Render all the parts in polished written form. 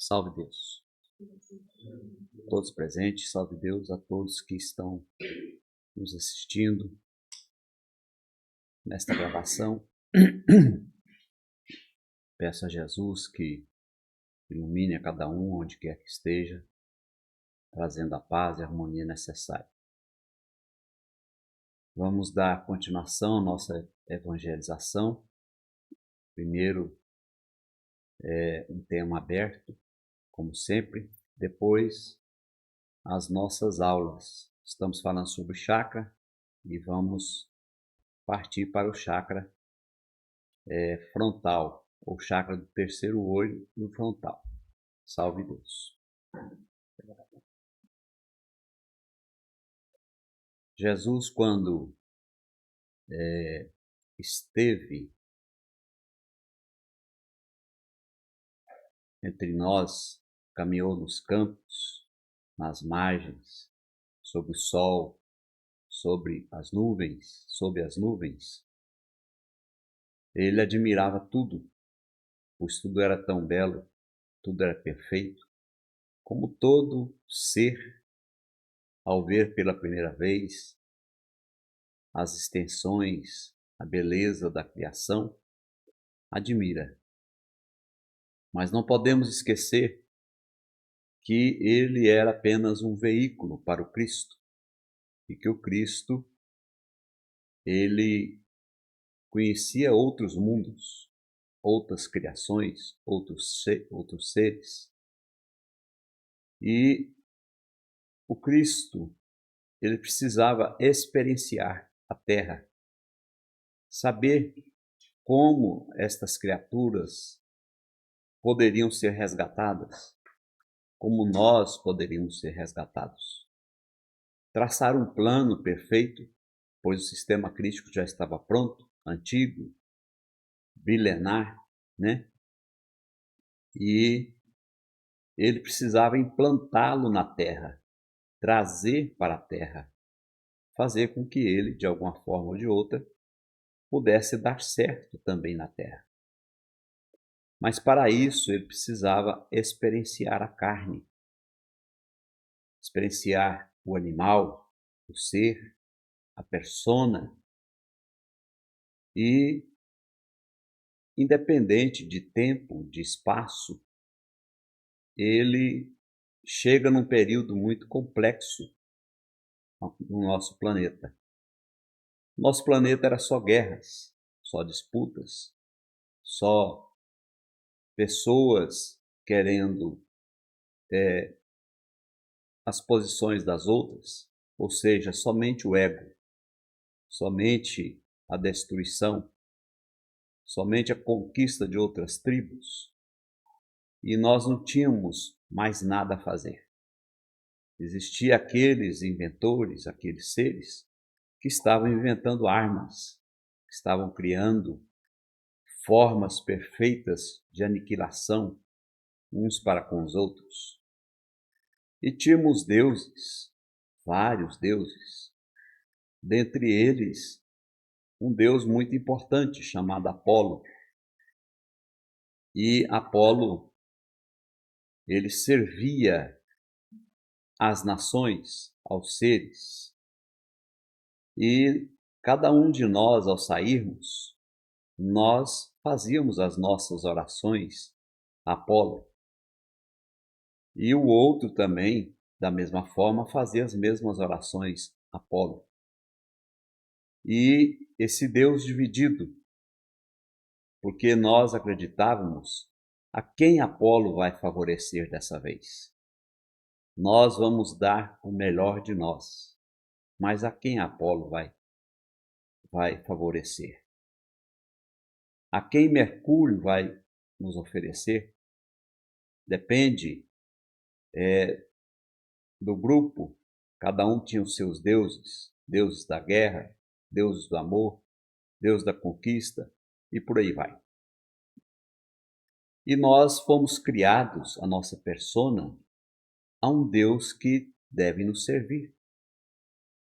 Salve Deus. Todos presentes, salve Deus a todos que estão nos assistindo nesta gravação. Peço a Jesus que ilumine a cada um onde quer que esteja, trazendo a paz e a harmonia necessária. Vamos dar continuação à nossa evangelização. Primeiro um tema aberto, como sempre. Depois, as nossas aulas. Estamos falando sobre chakra e vamos partir para o chakra frontal, ou chakra do terceiro olho no frontal. Salve Deus. Jesus, quando esteve entre nós, caminhou nos campos, nas margens, sob o sol, sob as nuvens, ele admirava tudo, pois tudo era tão belo, tudo era perfeito, como todo ser, ao ver pela primeira vez as extensões, a beleza da criação, admira. Mas não podemos esquecer que ele era apenas um veículo para o Cristo e que o Cristo, ele conhecia outros mundos, outras criações, outros seres. E o Cristo, ele precisava experienciar a Terra, saber como estas criaturas poderiam ser resgatadas, como nós poderíamos ser resgatados. Traçar um plano perfeito, pois o sistema crístico já estava pronto, antigo, milenar, né? E ele precisava implantá-lo na Terra, trazer para a Terra, fazer com que ele, de alguma forma ou de outra, pudesse dar certo também na Terra. Mas para isso ele precisava experienciar a carne, experienciar o animal, o ser, a persona. E, independente de tempo, de espaço, ele chega num período muito complexo no nosso planeta. Nosso planeta era só guerras, só disputas, só pessoas querendo as posições das outras, ou seja, somente o ego, somente a destruição, somente a conquista de outras tribos. E nós não tínhamos mais nada a fazer. Existiam aqueles inventores, aqueles seres que estavam inventando armas, que estavam criando formas perfeitas de aniquilação uns para com os outros. E tínhamos deuses, vários deuses, dentre eles um deus muito importante chamado Apolo. E Apolo, ele servia às nações, aos seres. E cada um de nós, ao sairmos, nós fazíamos as nossas orações a Apolo. E o outro também, da mesma forma, fazia as mesmas orações a Apolo. E esse Deus dividido, porque nós acreditávamos a quem Apolo vai favorecer dessa vez. Nós vamos dar o melhor de nós, mas a quem Apolo vai favorecer? A quem Mercúrio vai nos oferecer? Depende do grupo. Cada um tinha os seus deuses, deuses da guerra, deuses do amor, deus da conquista e por aí vai. E nós fomos criados, a nossa persona, a um Deus que deve nos servir,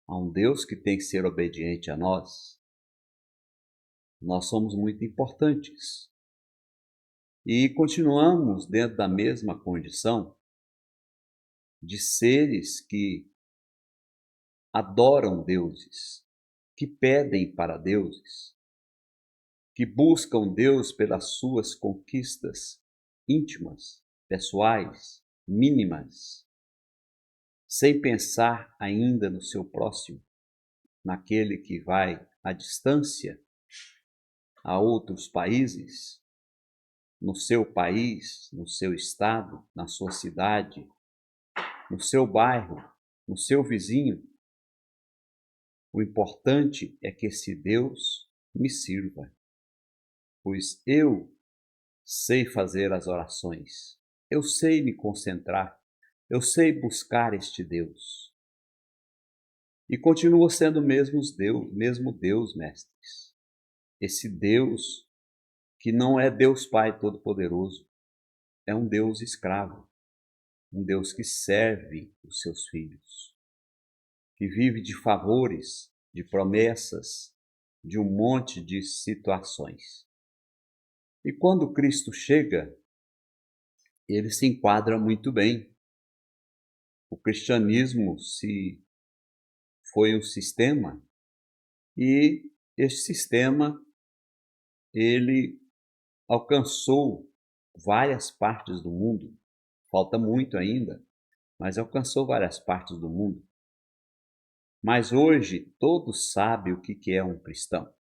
a um Deus que tem que ser obediente a nós. Nós somos muito importantes. E continuamos dentro da mesma condição de seres que adoram deuses, que pedem para deuses, que buscam Deus pelas suas conquistas íntimas, pessoais, mínimas, sem pensar ainda no seu próximo, naquele que vai à distância, a outros países, no seu país, no seu estado, na sua cidade, no seu bairro, no seu vizinho. O importante é que esse Deus me sirva, pois eu sei fazer as orações, eu sei me concentrar, eu sei buscar este Deus. E continua sendo mesmo Deus, mestres. Esse Deus que não é Deus Pai Todo-Poderoso, é um Deus escravo, um Deus que serve os seus filhos, que vive de favores, de promessas, de um monte de situações. E quando Cristo chega, ele se enquadra muito bem. O cristianismo foi um sistema, e este sistema ele alcançou várias partes do mundo. Falta muito ainda, mas alcançou várias partes do mundo. Mas hoje todos sabem o que é um cristão.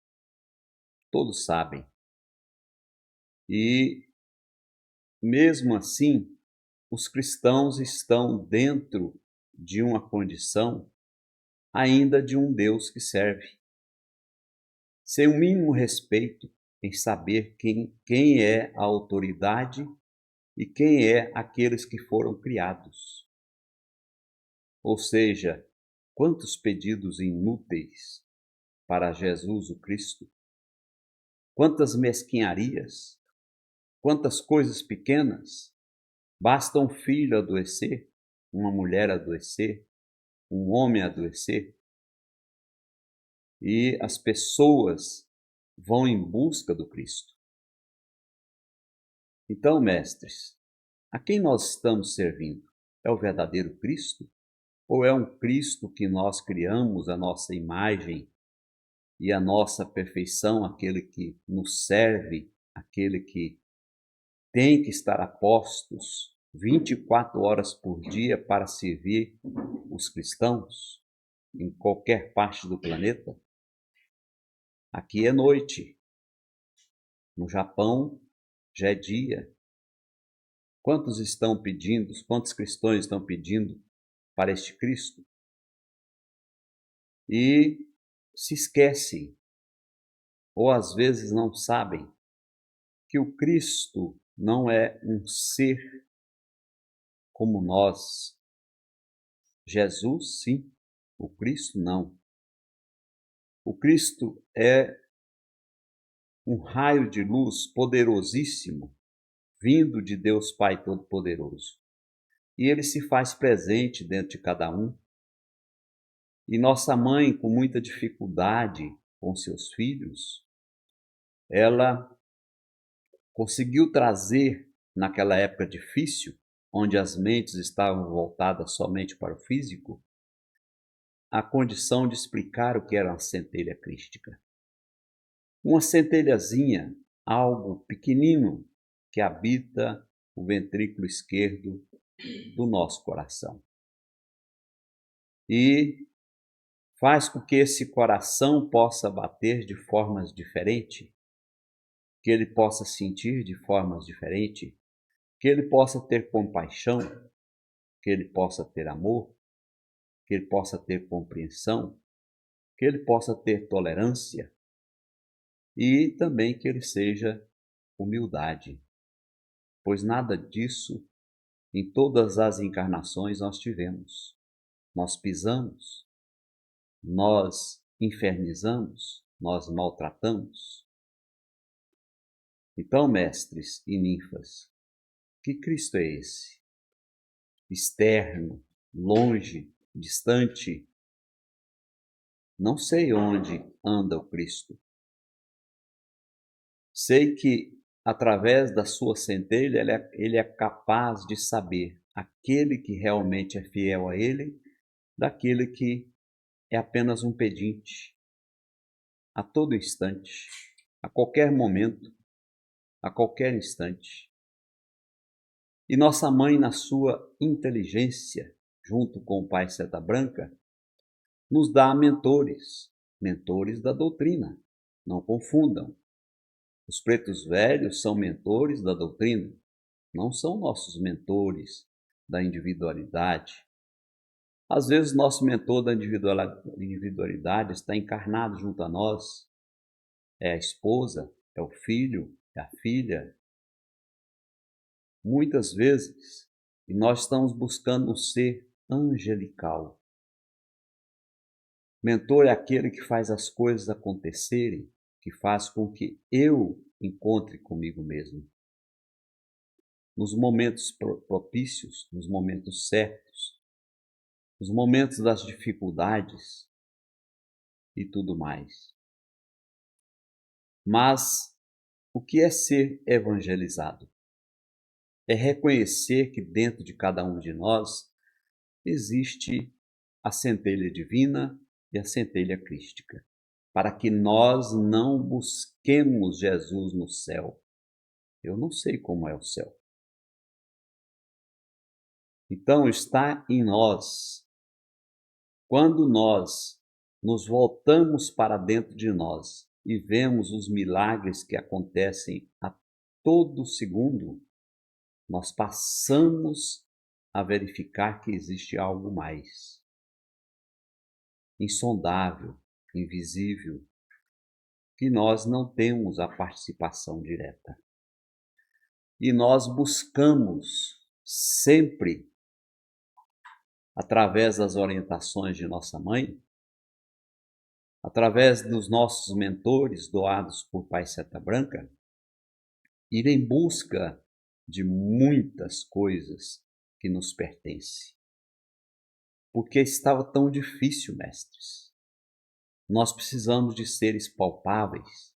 Todos sabem. E mesmo assim, os cristãos estão dentro de uma condição ainda de um Deus que serve, sem o mínimo respeito em saber quem é a autoridade e quem é aqueles que foram criados. Ou seja, quantos pedidos inúteis para Jesus o Cristo, quantas mesquinharias, quantas coisas pequenas. Basta um filho adoecer, uma mulher adoecer, um homem adoecer, e as pessoas vão em busca do Cristo. Então, mestres, a quem nós estamos servindo? É o verdadeiro Cristo? Ou é um Cristo que nós criamos a nossa imagem e a nossa perfeição, aquele que nos serve, aquele que tem que estar a postos 24 horas por dia para servir os cristãos em qualquer parte do planeta? Aqui é noite, no Japão já é dia. Quantos cristãos estão pedindo para este Cristo? E se esquecem, ou às vezes não sabem, que o Cristo não é um ser como nós. Jesus, sim, o Cristo não. O Cristo é um raio de luz poderosíssimo, vindo de Deus Pai Todo-Poderoso. E ele se faz presente dentro de cada um. E nossa mãe, com muita dificuldade com seus filhos, ela conseguiu trazer, naquela época difícil, onde as mentes estavam voltadas somente para o físico, a condição de explicar o que era uma centelha crística. Uma centelhazinha, algo pequenino que habita o ventrículo esquerdo do nosso coração. E faz com que esse coração possa bater de formas diferentes, que ele possa sentir de formas diferentes, que ele possa ter compaixão, que ele possa ter amor, que ele possa ter compreensão, que ele possa ter tolerância e também que ele seja humildade, pois nada disso em todas as encarnações nós tivemos. Nós pisamos, nós infernizamos, nós maltratamos. Então, mestres e ninfas, que Cristo é esse? Externo, longe, distante? Não sei onde anda o Cristo. Sei que através da sua centelha, ele é capaz de saber aquele que realmente é fiel a ele, daquele que é apenas um pedinte, a todo instante, a qualquer momento, a qualquer instante. E nossa mãe, na sua inteligência, junto com o Pai Seta Branca, nos dá mentores, mentores da doutrina. Não confundam. Os pretos velhos são mentores da doutrina, não são nossos mentores da individualidade. Às vezes, nosso mentor da individualidade está encarnado junto a nós, é a esposa, é o filho, é a filha. Muitas vezes, e nós estamos buscando um ser angelical. Mentor é aquele que faz as coisas acontecerem, que faz com que eu encontre comigo mesmo. Nos momentos propícios, nos momentos certos, nos momentos das dificuldades e tudo mais. Mas o que é ser evangelizado? É reconhecer que dentro de cada um de nós existe a centelha divina e a centelha crística, para que nós não busquemos Jesus no céu. Eu não sei como é o céu. Então está em nós. Quando nós nos voltamos para dentro de nós e vemos os milagres que acontecem a todo segundo, nós passamos a verificar que existe algo mais insondável, invisível, que nós não temos a participação direta. E nós buscamos sempre, através das orientações de nossa mãe, através dos nossos mentores doados por Pai Seta Branca, ir em busca de muitas coisas que nos pertencem. Porque estava tão difícil, mestres. Nós precisamos de seres palpáveis.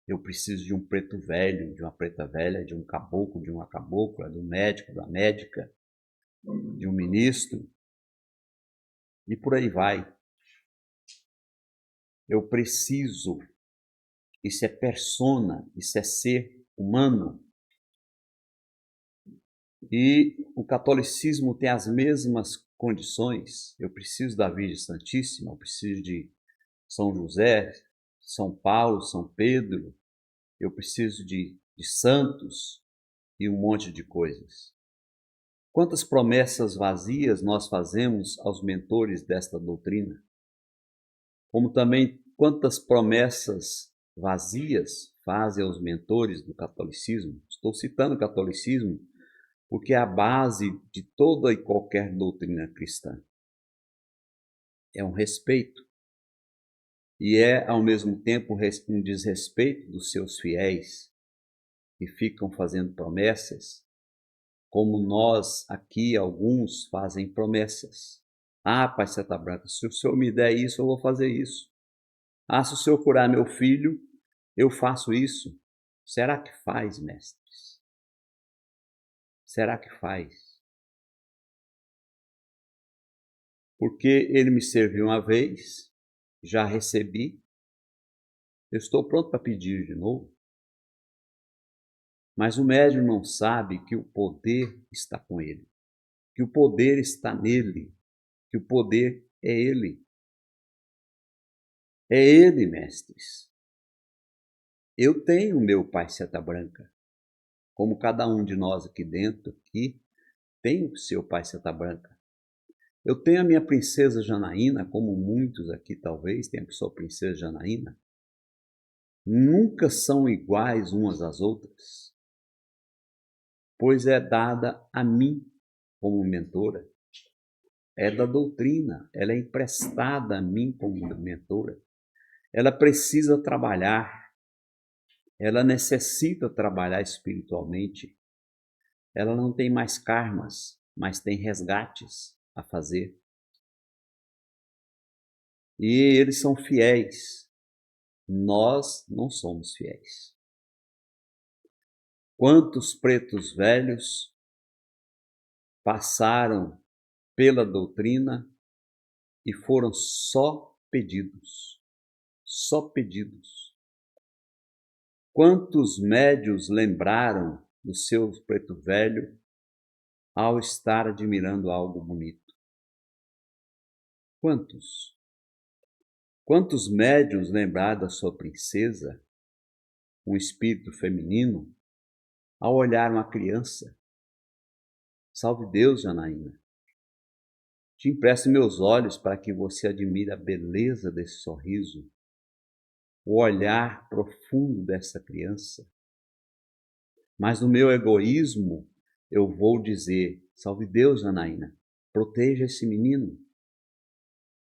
Eu preciso de um preto velho, de uma preta velha, de um caboclo, de uma cabocla, de um médico, da médica, de um ministro, e por aí vai. Eu preciso, isso é persona, isso é ser humano. E o catolicismo tem as mesmas condições. Eu preciso da Virgem Santíssima, eu preciso de São José, São Paulo, São Pedro, eu preciso de santos e um monte de coisas. Quantas promessas vazias nós fazemos aos mentores desta doutrina? Como também quantas promessas vazias fazem aos mentores do catolicismo? Estou citando o catolicismo porque é a base de toda e qualquer doutrina cristã. É um respeito. E é, ao mesmo tempo, um desrespeito dos seus fiéis, que ficam fazendo promessas, como nós aqui, alguns, fazem promessas. Ah, Pai Seta Branca, se o Senhor me der isso, eu vou fazer isso. Ah, se o Senhor curar meu filho, eu faço isso. Será que faz, mestres? Será que faz? Porque ele me serviu uma vez, já recebi, eu estou pronto para pedir de novo. Mas o médium não sabe que o poder está com ele, que o poder está nele, que o poder é ele. É ele, mestres. Eu tenho o meu Pai Seta Branca, como cada um de nós aqui dentro, aqui, tem o seu Pai Seta Branca. Eu tenho a minha princesa Janaína, como muitos aqui talvez tenham a sua princesa Janaína. Nunca são iguais umas às outras, pois é dada a mim como mentora. É da doutrina, ela é emprestada a mim como mentora. Ela precisa trabalhar, ela necessita trabalhar espiritualmente. Ela não tem mais karmas, mas tem resgates a fazer. E eles são fiéis. Nós não somos fiéis. Quantos pretos velhos passaram pela doutrina e foram só pedidos. Quantos médios lembraram do seu preto velho ao estar admirando algo bonito? Quantos? Quantos médiuns lembraram da sua princesa, um espírito feminino, ao olhar uma criança? Salve Deus, Janaína. Te empresto meus olhos para que você admire a beleza desse sorriso, o olhar profundo dessa criança. Mas no meu egoísmo, eu vou dizer, salve Deus, Janaína, proteja esse menino.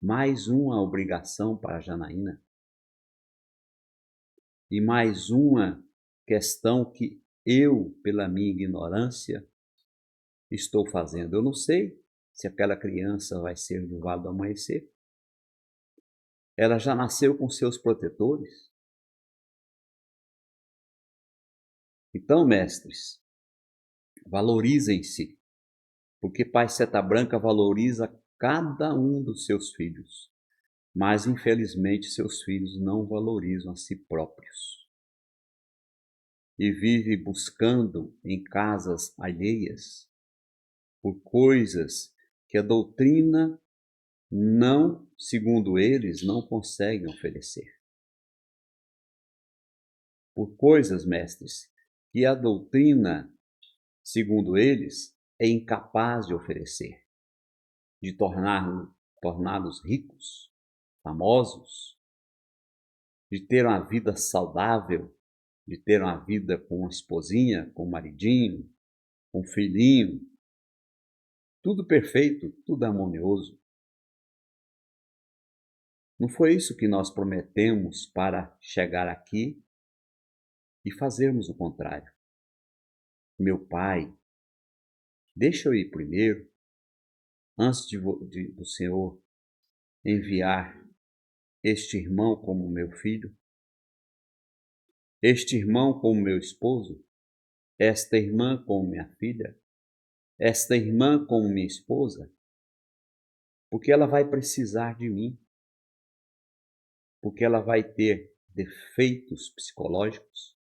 Mais uma obrigação para a Janaína. E mais uma questão que eu, pela minha ignorância, estou fazendo. Eu não sei se aquela criança vai ser levada ao amanhecer. Ela já nasceu com seus protetores. Então, mestres, valorizem-se, porque Pai Seta Branca valoriza cada um dos seus filhos, mas infelizmente seus filhos não valorizam a si próprios e vivem buscando em casas alheias por coisas que a doutrina não, segundo eles, não consegue oferecer. Por coisas, mestres, que a doutrina, segundo eles, é incapaz de oferecer, de torná-los ricos, famosos, de ter uma vida saudável, de ter uma vida com uma esposinha, com um maridinho, com um filhinho, tudo perfeito, tudo harmonioso. Não foi isso que nós prometemos para chegar aqui e fazermos o contrário. Meu Pai, deixa eu ir primeiro, antes do Senhor enviar este irmão como meu filho, este irmão como meu esposo, esta irmã como minha filha, esta irmã como minha esposa, porque ela vai precisar de mim, porque ela vai ter defeitos psicológicos,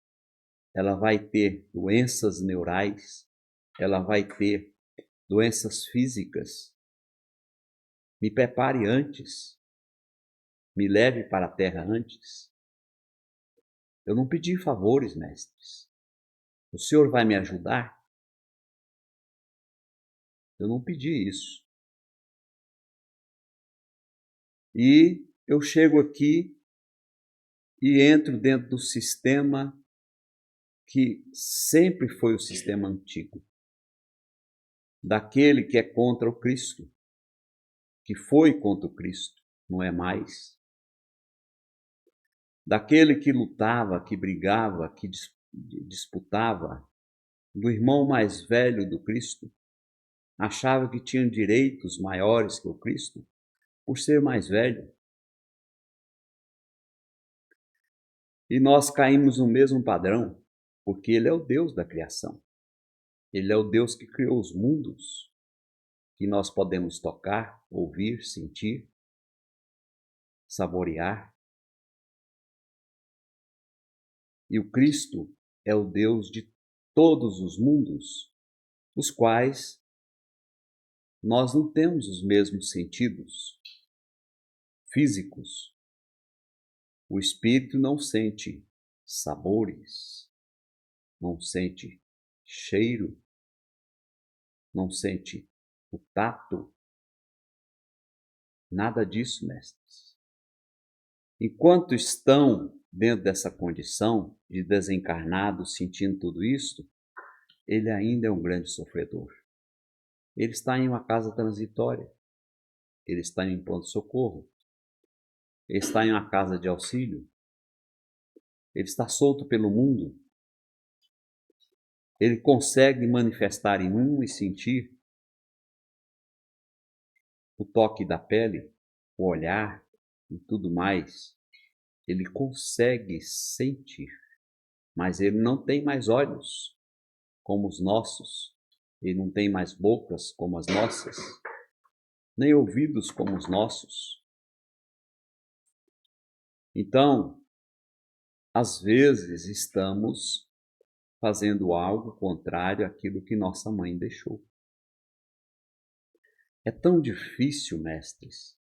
ela vai ter doenças neurais, ela vai ter doenças físicas. Me prepare antes, me leve para a terra antes. Eu não pedi favores, mestres. O Senhor vai me ajudar? Eu não pedi isso. E eu chego aqui e entro dentro do sistema que sempre foi o sistema antigo, daquele que é contra o Cristo, que foi contra o Cristo, não é mais, daquele que lutava, que brigava, que disputava, do irmão mais velho do Cristo, achava que tinha direitos maiores que o Cristo, por ser mais velho. E nós caímos no mesmo padrão, porque Ele é o Deus da criação. Ele é o Deus que criou os mundos, que nós podemos tocar, ouvir, sentir, saborear. E o Cristo é o Deus de todos os mundos, os quais nós não temos os mesmos sentidos físicos. O espírito não sente sabores, não sente cheiro, não sente o tato, nada disso, mestres. Enquanto estão dentro dessa condição de desencarnado, sentindo tudo isso, ele ainda é um grande sofredor. Ele está em uma casa transitória, ele está em pronto-socorro, ele está em uma casa de auxílio, ele está solto pelo mundo, ele consegue manifestar em um e sentir o toque da pele, o olhar e tudo mais. Ele consegue sentir, mas ele não tem mais olhos, como os nossos, ele não tem mais bocas como as nossas, nem ouvidos como os nossos. Então, às vezes estamos fazendo algo contrário àquilo que nossa mãe deixou. É tão difícil, mestres,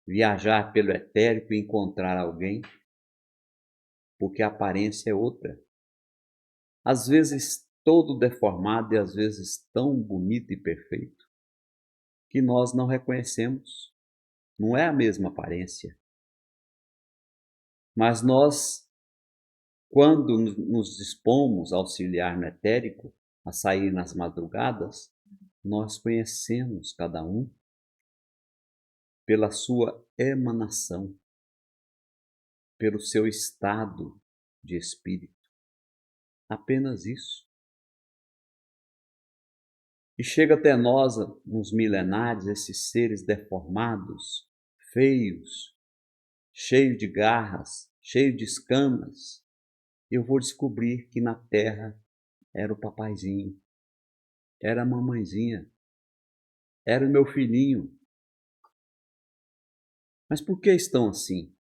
viajar pelo etérico e encontrar alguém, porque a aparência é outra. Às vezes todo deformado e às vezes tão bonito e perfeito, que nós não reconhecemos. Não é a mesma aparência. Mas nós, quando nos dispomos a auxiliar no etérico, a sair nas madrugadas, nós conhecemos cada um pela sua emanação, pelo seu estado de espírito. Apenas isso. E chega até nós, nos milenares, esses seres deformados, feios, cheios de garras, cheios de escamas. Eu vou descobrir que na terra era o papaizinho, era a mamãezinha, era o meu filhinho. Mas por que estão assim?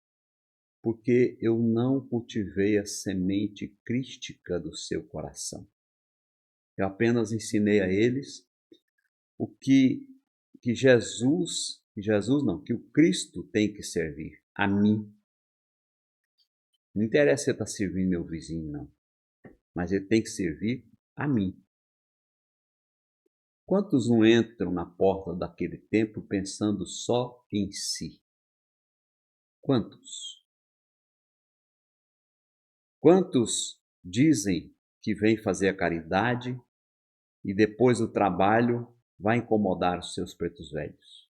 Porque eu não cultivei a semente crística do seu coração. Eu apenas ensinei a eles o que que o Cristo tem que servir a mim. Não interessa se ele está servindo meu vizinho, não. Mas ele tem que servir a mim. Quantos não entram na porta daquele templo pensando só em si? Quantos? Quantos dizem que vem fazer a caridade e depois do trabalho vai incomodar os seus pretos velhos?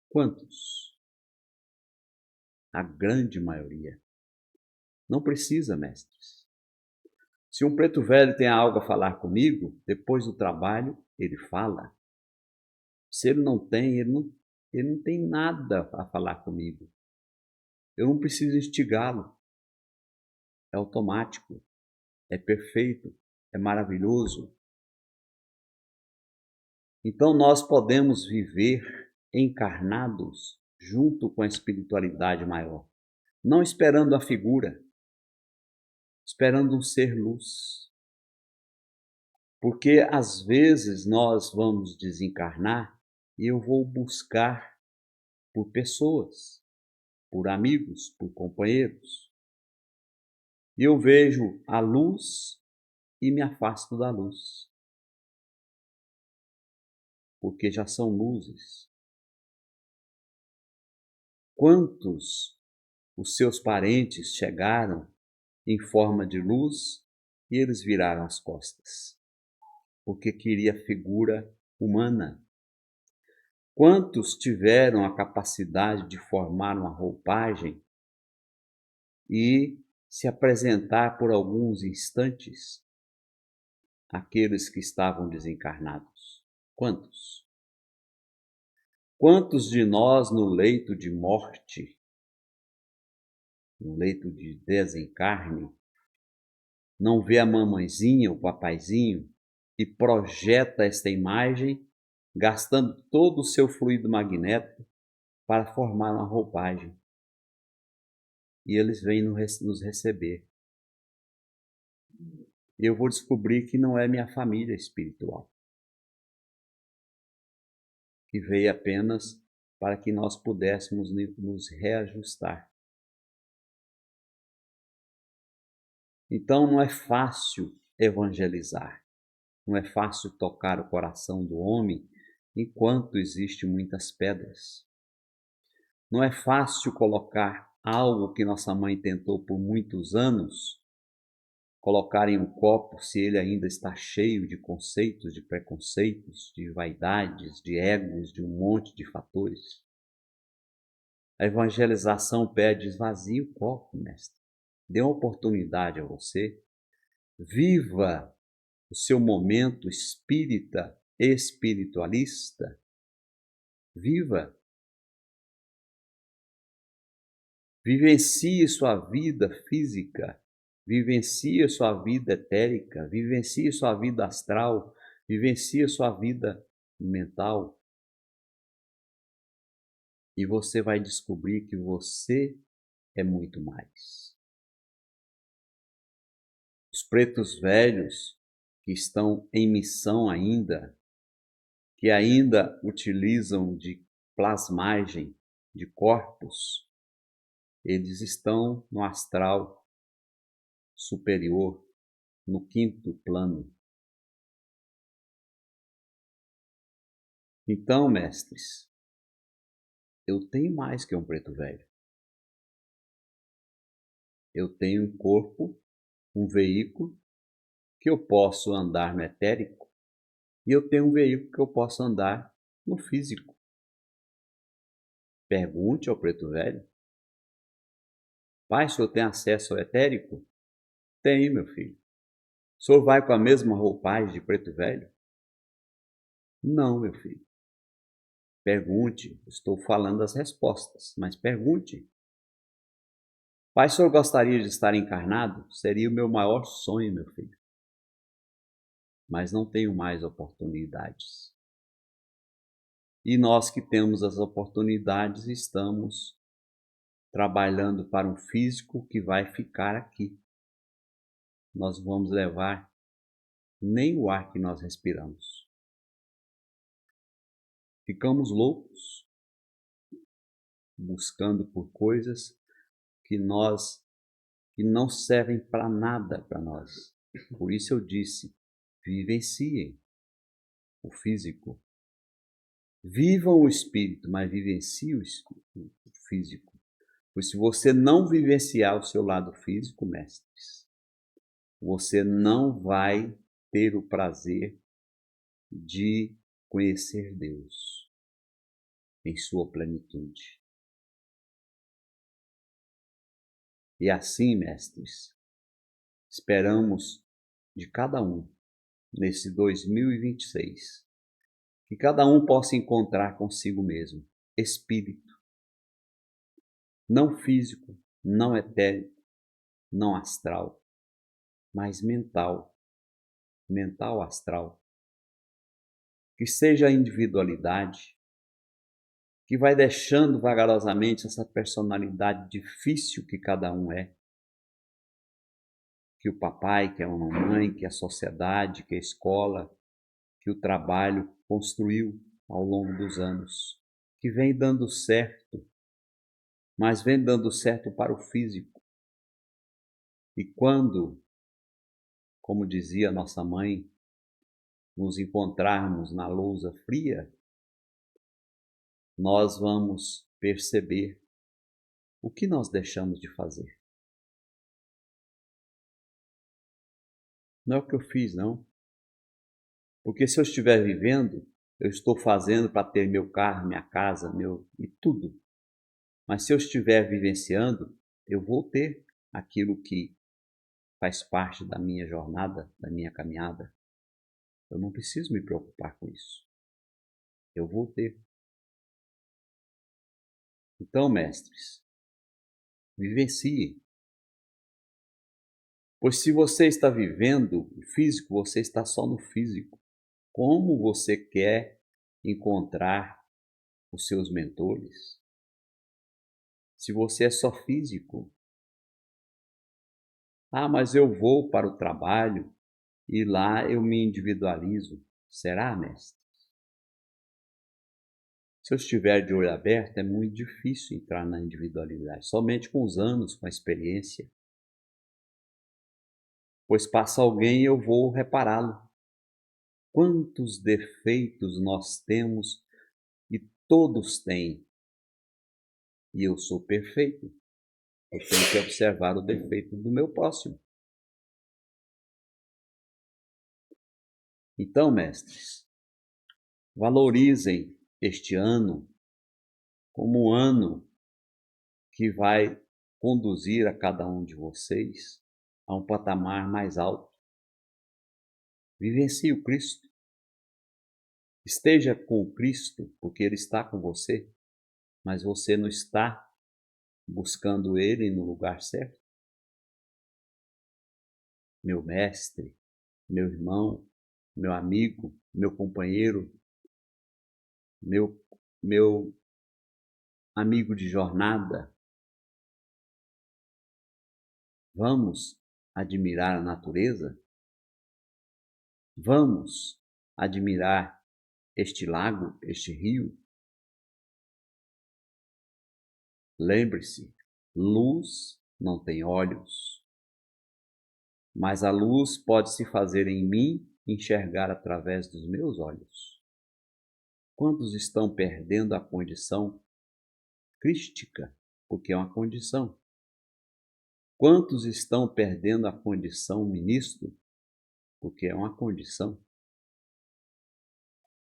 Quantos? A grande maioria. Não precisa, mestres. Se um preto velho tem algo a falar comigo, depois do trabalho, ele fala. Se ele não tem, ele não tem nada a falar comigo. Eu não preciso instigá-lo. É automático, é perfeito, é maravilhoso. Então nós podemos viver encarnados junto com a espiritualidade maior, não esperando a figura, esperando um ser luz. Porque às vezes nós vamos desencarnar e eu vou buscar por pessoas, por amigos, por companheiros. E eu vejo a luz e me afasto da luz, porque já são luzes. Quantos os seus parentes chegaram em forma de luz e eles viraram as costas, porque queria figura humana? Quantos tiveram a capacidade de formar uma roupagem e se apresentar por alguns instantes àqueles que estavam desencarnados? Quantos? Quantos de nós no leito de morte, no leito de desencarne, não vê a mamãezinha, o papaizinho e projeta esta imagem, gastando todo o seu fluido magnético para formar uma roupagem? E eles vêm nos receber. E eu vou descobrir que não é minha família espiritual, que veio apenas para que nós pudéssemos nos reajustar. Então não é fácil evangelizar, não é fácil tocar o coração do homem enquanto existem muitas pedras. Não é fácil colocar algo que nossa mãe tentou por muitos anos, colocar em um copo se ele ainda está cheio de conceitos, de preconceitos, de vaidades, de egos, de um monte de fatores. A evangelização pede: esvazie o copo, mestre. Dê uma oportunidade a você. Viva o seu momento espírita, espiritualista. Viva. Vivencie sua vida física vivencie sua vida etérica, vivencie sua vida astral, vivencie sua vida mental, e você vai descobrir que você é muito mais. Os pretos velhos que estão em missão ainda, que ainda utilizam de plasmagem de corpos, eles estão no astral superior, no 5º plano. Então, mestres, eu tenho mais que um preto velho. Eu tenho um corpo, um veículo, que eu posso andar no etérico, e eu tenho um veículo que eu posso andar no físico. Pergunte ao preto velho. Pai, o senhor tem acesso ao etérico? Tenho, meu filho. O senhor vai com a mesma roupagem de preto velho? Não, meu filho. Pergunte. Estou falando as respostas, mas pergunte. Pai, o senhor gostaria de estar encarnado? Seria o meu maior sonho, meu filho. Mas não tenho mais oportunidades. E nós que temos as oportunidades estamos trabalhando para um físico que vai ficar aqui. Nós vamos levar nem o ar que nós respiramos. Ficamos loucos buscando por coisas que não servem para nada para nós. Por isso eu disse, vivenciem o físico. Vivam o espírito, mas vivenciem o físico. Pois se você não vivenciar o seu lado físico, mestres, você não vai ter o prazer de conhecer Deus em sua plenitude. E assim, mestres, esperamos de cada um, nesse 2026, que cada um possa encontrar consigo mesmo espírito, não físico, não etérico, não astral, mas mental, mental astral, que seja a individualidade, que vai deixando vagarosamente essa personalidade difícil que cada um é, que o papai, que a mamãe, que a sociedade, que a escola, que o trabalho construiu ao longo dos anos, que vem dando certo, mas vem dando certo para o físico. E quando, como dizia nossa mãe, nos encontrarmos na lousa fria, nós vamos perceber o que nós deixamos de fazer. Não é o que eu fiz, não. Porque se eu estiver vivendo, eu estou fazendo para ter meu carro, minha casa, e tudo. Mas se eu estiver vivenciando, eu vou ter aquilo que faz parte da minha jornada, da minha caminhada. Eu não preciso me preocupar com isso. Eu vou ter. Então, mestres, vivencie. Pois se você está vivendo o físico, você está só no físico. Como você quer encontrar os seus mentores se você é só físico? Ah, mas eu vou para o trabalho e lá eu me individualizo. Será, mestre? Se eu estiver de olho aberto, é muito difícil entrar na individualidade, somente com os anos, com a experiência. Pois passa alguém e eu vou repará-lo. Quantos defeitos nós temos e todos têm. E eu sou perfeito. Eu tenho que observar o defeito do meu próximo. Então, mestres, valorizem este ano como um ano que vai conduzir a cada um de vocês a um patamar mais alto. Vivencie o Cristo. Esteja com o Cristo, porque Ele está com você, mas você não está buscando Ele no lugar certo. meu mestre, meu irmão, meu amigo, meu companheiro, meu amigo de jornada. Vamos admirar a natureza? Vamos admirar este lago, este rio? Lembre-se, luz não tem olhos, mas a luz pode se fazer em mim enxergar através dos meus olhos. Quantos estão perdendo a condição crística, porque é uma condição? Quantos estão perdendo a condição ministro, porque é uma condição?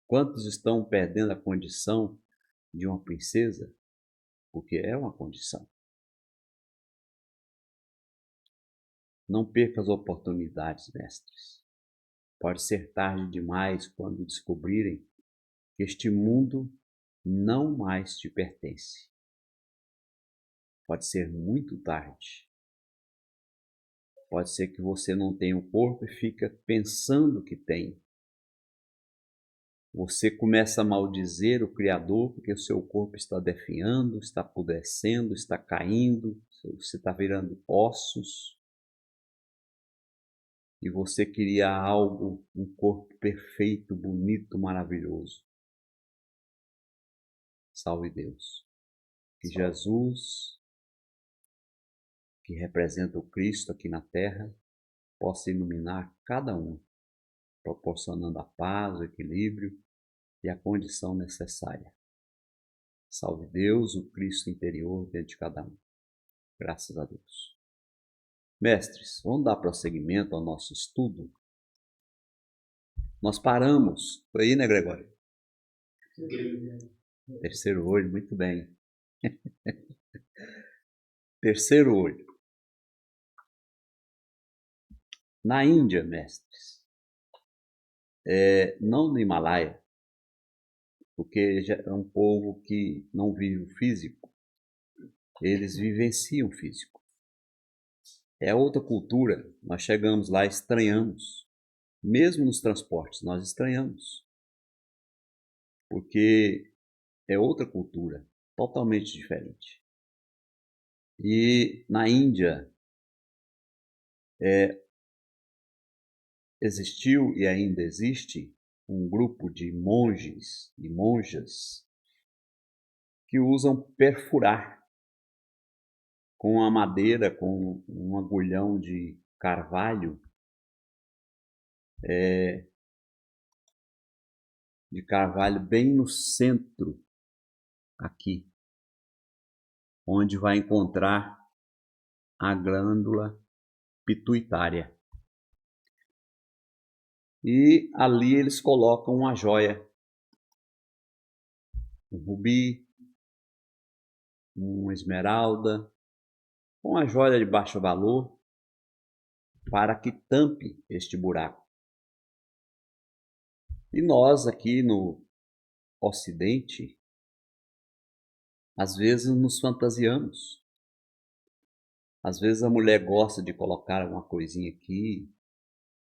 Quantos estão perdendo a condição de uma princesa, porque é uma condição? Não perca as oportunidades, mestres. Pode ser tarde demais quando descobrirem que este mundo não mais te pertence. Pode ser muito tarde. Pode ser que você não tenha um corpo e fica pensando que tem. Você começa a maldizer o Criador porque o seu corpo está definhando, está apodrecendo, está caindo, você está virando ossos. E você queria algo, um corpo perfeito, bonito, maravilhoso. Salve Deus. Que Jesus, que representa o Cristo aqui na terra, possa iluminar cada um, proporcionando a paz, o equilíbrio e a condição necessária. Salve Deus, o Cristo interior dentro de cada um. Graças a Deus. Mestres, vamos dar prosseguimento ao nosso estudo? Nós paramos. Foi aí, né, Gregório? Terceiro olho, muito bem. Terceiro olho. Na Índia, mestres, não no Himalaia, porque já é um povo que não vive o físico, eles vivenciam o físico. É outra cultura, nós chegamos lá e estranhamos, mesmo nos transportes, nós estranhamos, porque é outra cultura, totalmente diferente. E na Índia, existiu e ainda existe um grupo de monges e monjas que usam perfurar com a madeira, com um agulhão de carvalho, bem no centro, aqui, onde vai encontrar a glândula pituitária. E ali eles colocam uma joia, um rubi, uma esmeralda, uma joia de baixo valor, para que tampe este buraco. E nós aqui no Ocidente, às vezes nos fantasiamos. Às vezes a mulher gosta de colocar uma coisinha aqui,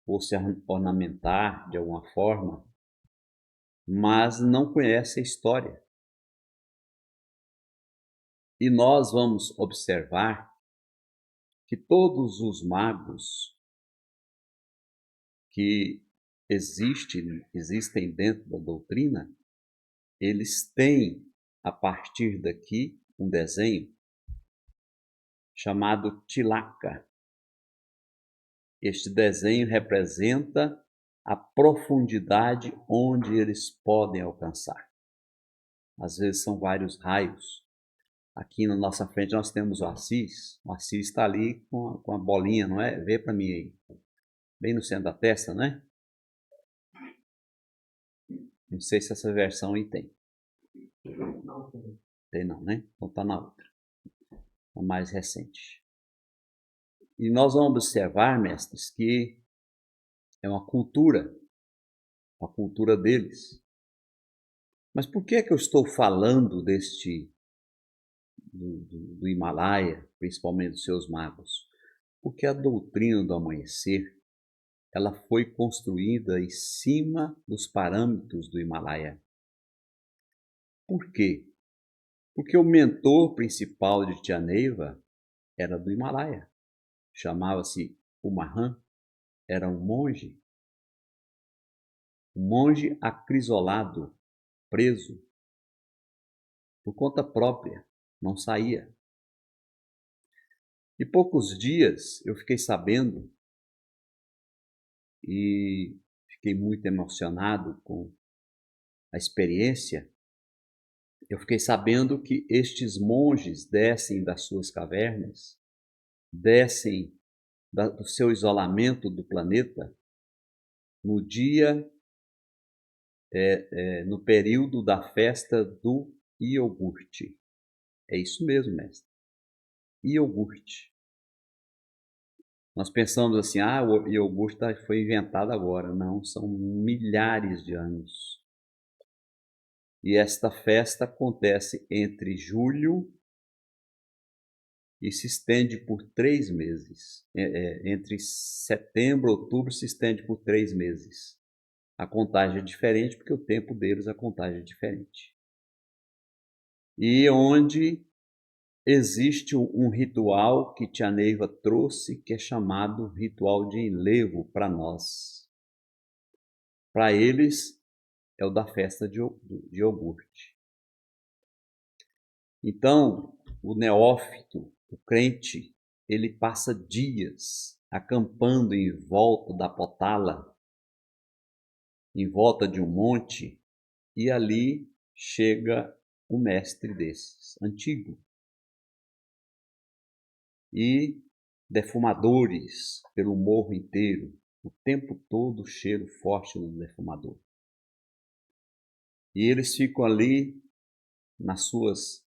ou se ornamentar de alguma forma, mas não conhece a história. E nós vamos observar que todos os magos que existem dentro da doutrina, eles têm, a partir daqui, um desenho chamado tilaka. Este desenho representa a profundidade onde eles podem alcançar. Às vezes são vários raios. Aqui na nossa frente nós temos o Assis. O Assis está ali com a bolinha, não é? Vê para mim aí. Bem no centro da testa, né? Não sei se essa versão aí tem. Tem não, né? Então está na outra. A mais recente. E nós vamos observar, mestres, que é uma cultura deles. Mas por que é que eu estou falando do Himalaia, principalmente dos seus magos? Porque a doutrina do amanhecer ela foi construída em cima dos parâmetros do Himalaia. Por quê? Porque o mentor principal de Tia Neiva era do Himalaia. Chamava-se Umahan, era um monge acrisolado, preso, por conta própria, não saía. E poucos dias eu fiquei sabendo e fiquei muito emocionado com a experiência. Eu fiquei sabendo que estes monges descem das suas cavernas, descem do seu isolamento do planeta no dia, no período da festa do iogurte. É isso mesmo, mestre. Iogurte. Nós pensamos assim, o iogurte foi inventado agora. Não, são milhares de anos. E esta festa acontece entre julho e se estende por 3 meses. Entre setembro e outubro se estende por 3 meses. A contagem é diferente porque o tempo deles, a contagem é diferente. E onde existe um ritual que Tia Neiva trouxe, que é chamado ritual de enlevo para nós. Para eles, é o da festa de iogurte. Então, o neófito, o crente, ele passa dias acampando em volta da potala, em volta de um monte, e ali chega um mestre desses, antigo. E defumadores pelo morro inteiro, o tempo todo o cheiro forte do defumador. E eles ficam ali nas suas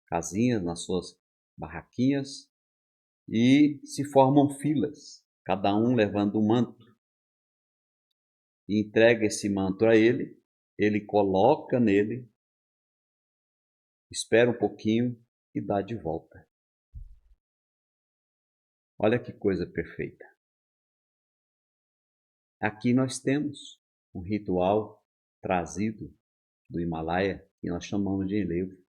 casinhas, nas suas barraquinhas, e se formam filas, cada um levando um manto. E entrega esse manto a ele, ele coloca nele, espera um pouquinho e dá de volta. Olha que coisa perfeita. Aqui nós temos um ritual trazido do Himalaia que nós chamamos de enlevo.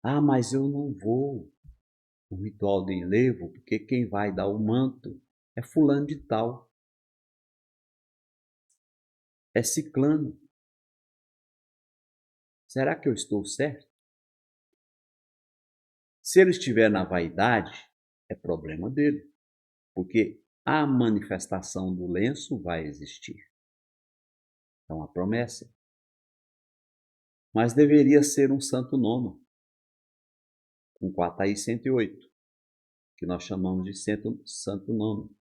Ah, mas eu não vou no ritual de enlevo porque quem vai dar o manto é fulano de tal, é ciclano. Será que eu estou certo? Se ele estiver na vaidade, é problema dele, porque a manifestação do lenço vai existir. É uma promessa. Mas deveria ser um santo nono, com Quataí 108, que nós chamamos de santo nono.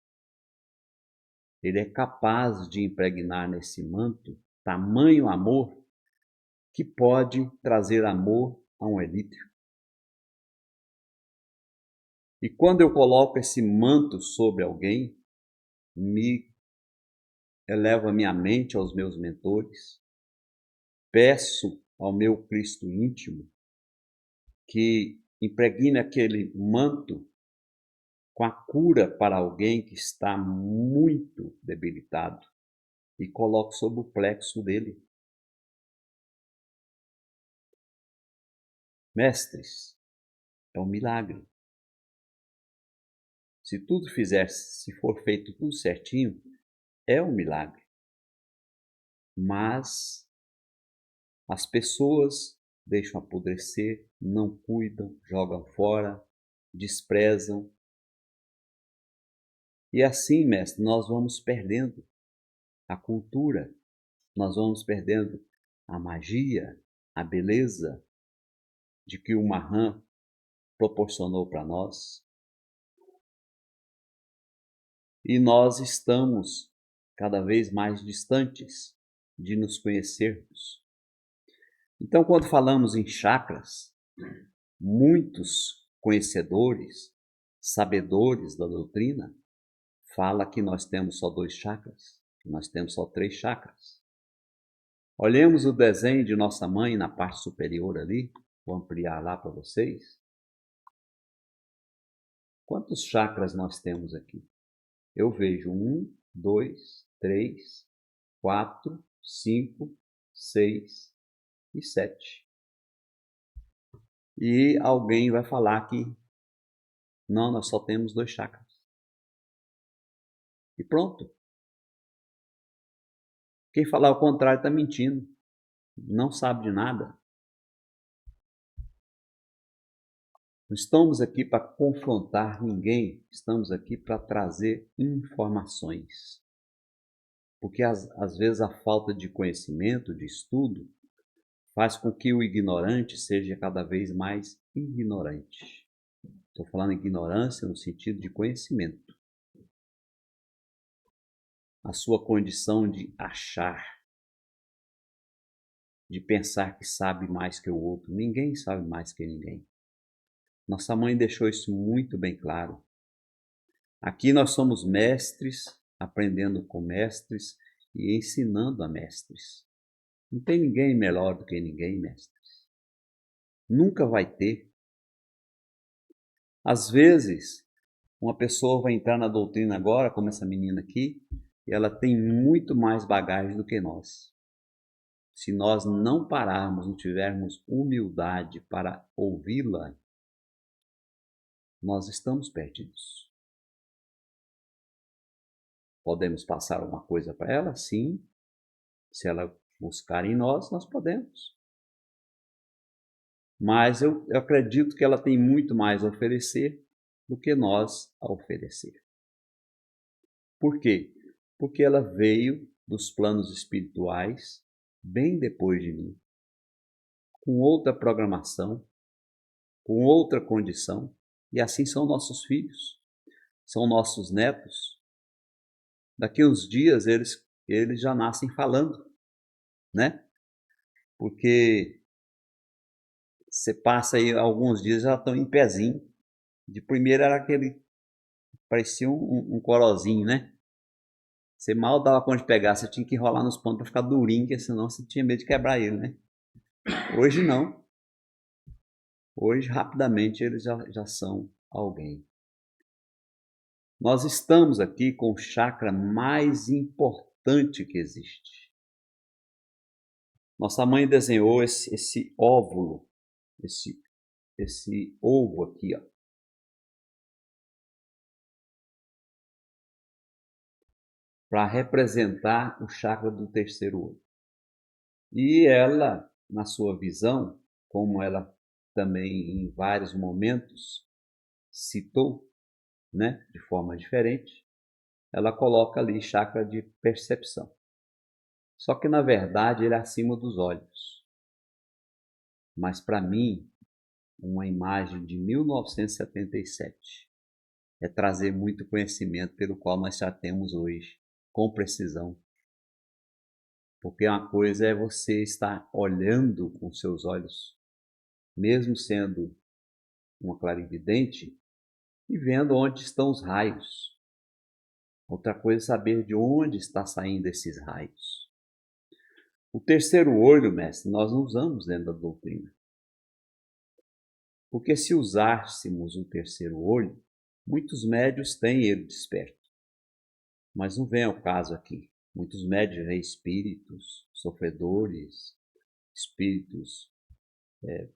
Ele é capaz de impregnar nesse manto tamanho amor que pode trazer amor a um elítrio. E quando eu coloco esse manto sobre alguém, me elevo a minha mente aos meus mentores, peço ao meu Cristo íntimo que impregne aquele manto com a cura para alguém que está muito debilitado e coloco sobre o plexo dele. Mestres, é um milagre. Se tudo se for feito tudo certinho, é um milagre. Mas as pessoas deixam apodrecer, não cuidam, jogam fora, desprezam. E assim, mestre, nós vamos perdendo a cultura, nós vamos perdendo a magia, a beleza de que o Mahan proporcionou para nós. E nós estamos cada vez mais distantes de nos conhecermos. Então, quando falamos em chakras, muitos conhecedores, sabedores da doutrina, falam que nós temos só 2 chakras, que nós temos só 3 chakras. Olhemos o desenho de nossa mãe na parte superior ali, vou ampliar lá para vocês. Quantos chakras nós temos aqui? eu vejo 1, 2, 3, 4, 5, 6 e 7. E alguém vai falar que não, nós só temos 2 chakras. E pronto. Quem falar o contrário está mentindo. Não sabe de nada. Não estamos aqui para confrontar ninguém. Estamos aqui para trazer informações. Porque às vezes a falta de conhecimento, de estudo, faz com que o ignorante seja cada vez mais ignorante. Estou falando ignorância no sentido de conhecimento. A sua condição de achar, de pensar que sabe mais que o outro. Ninguém sabe mais que ninguém. Nossa mãe deixou isso muito bem claro. Aqui nós somos mestres, aprendendo com mestres e ensinando a mestres. Não tem ninguém melhor do que ninguém, mestres. Nunca vai ter. Às vezes, uma pessoa vai entrar na doutrina agora, como essa menina aqui, e ela tem muito mais bagagem do que nós. Se nós não pararmos, não tivermos humildade para ouvi-la, nós estamos perdidos. Podemos passar alguma coisa para ela? Sim. Se ela buscar em nós, nós podemos. Mas eu acredito que ela tem muito mais a oferecer do que nós a oferecer. Por quê? Porque ela veio dos planos espirituais bem depois de mim, com outra programação, com outra condição, e assim são nossos filhos, são nossos netos. Daqui a uns dias eles já nascem falando, né? Porque você passa aí alguns dias já estão em pezinho. De primeiro era aquele, parecia um corozinho, né? Você mal dava conta de pegar, você tinha que enrolar nos panos para ficar durinho, porque senão você tinha medo de quebrar ele, né? Hoje não. Hoje, rapidamente, eles já são alguém. Nós estamos aqui com o chakra mais importante que existe. Nossa mãe desenhou esse óvulo, esse ovo aqui, ó. Para representar o chakra do terceiro olho. E ela, na sua visão, como ela também em vários momentos citou, né, de forma diferente, ela coloca ali chakra de percepção. Só que na verdade ele é acima dos olhos. Mas para mim, uma imagem de 1977 é trazer muito conhecimento pelo qual nós já temos hoje, com precisão. Porque uma coisa é você estar olhando com seus olhos, mesmo sendo uma clarividente, e vendo onde estão os raios. Outra coisa é saber de onde está saindo esses raios. O terceiro olho, mestre, nós não usamos dentro da doutrina. Porque se usássemos o terceiro olho, muitos médios têm ele desperto. Mas não vem ao caso aqui. Muitos médios veem espíritos, sofredores, espíritos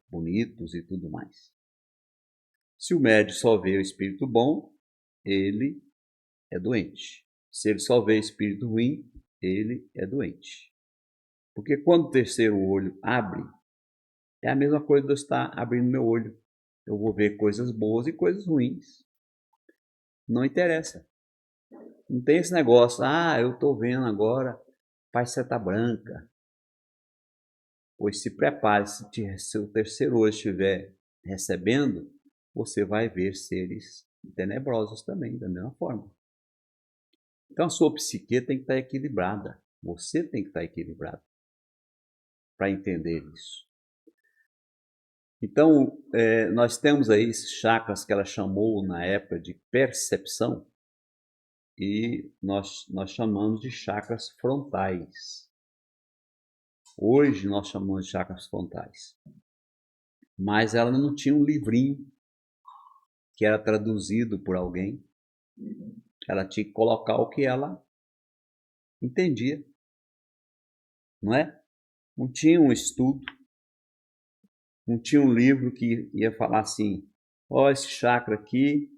bonitos e tudo mais. Se o médio só vê o espírito bom, ele é doente. Se ele só vê espírito ruim, ele é doente. Porque quando o terceiro olho abre, é a mesma coisa de eu estar abrindo meu olho. Eu vou ver coisas boas e coisas ruins. Não interessa. Não tem esse negócio, eu estou vendo agora Pai Seta Branca. Pois se prepare, se o terceiro olho estiver recebendo, você vai ver seres tenebrosos também, da mesma forma. Então a sua psique tem que estar equilibrada. Você tem que estar equilibrado para entender isso. Então, nós temos aí esses chakras que ela chamou na época de percepção e nós chamamos de chakras frontais. Hoje nós chamamos de chakras frontais. Mas ela não tinha um livrinho que era traduzido por alguém Ela tinha que colocar o que ela entendia, não é? Não tinha um estudo, não tinha um livro que ia falar assim, ó, esse chakra aqui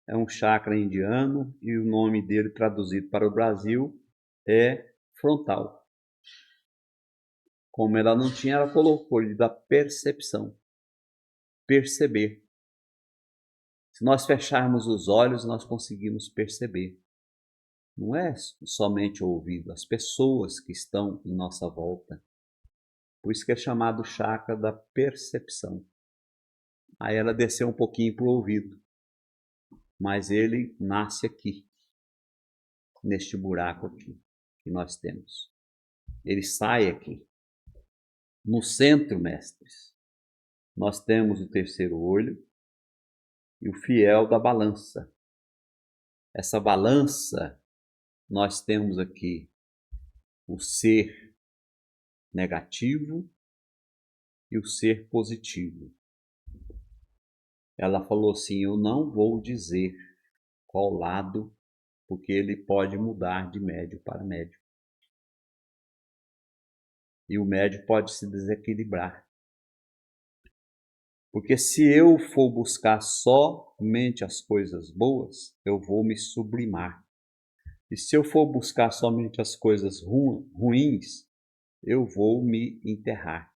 é um chakra indiano e o nome dele traduzido para o Brasil é frontal. Como ela não tinha, ela colocou ele da percepção, perceber. Se nós fecharmos os olhos, nós conseguimos perceber. Não é somente o ouvido, as pessoas que estão em nossa volta. Por isso que é chamado chakra da percepção. Aí ela desceu um pouquinho para o ouvido, mas ele nasce aqui, neste buraco aqui que nós temos. Ele sai aqui. No centro, mestres, nós temos o terceiro olho e o fiel da balança. Essa balança, nós temos aqui o ser negativo e o ser positivo. Ela falou assim, eu não vou dizer qual lado, porque ele pode mudar de médio para médio. E o médio pode se desequilibrar. Porque se eu for buscar somente as coisas boas, eu vou me sublimar. E se eu for buscar somente as coisas ruins, eu vou me enterrar.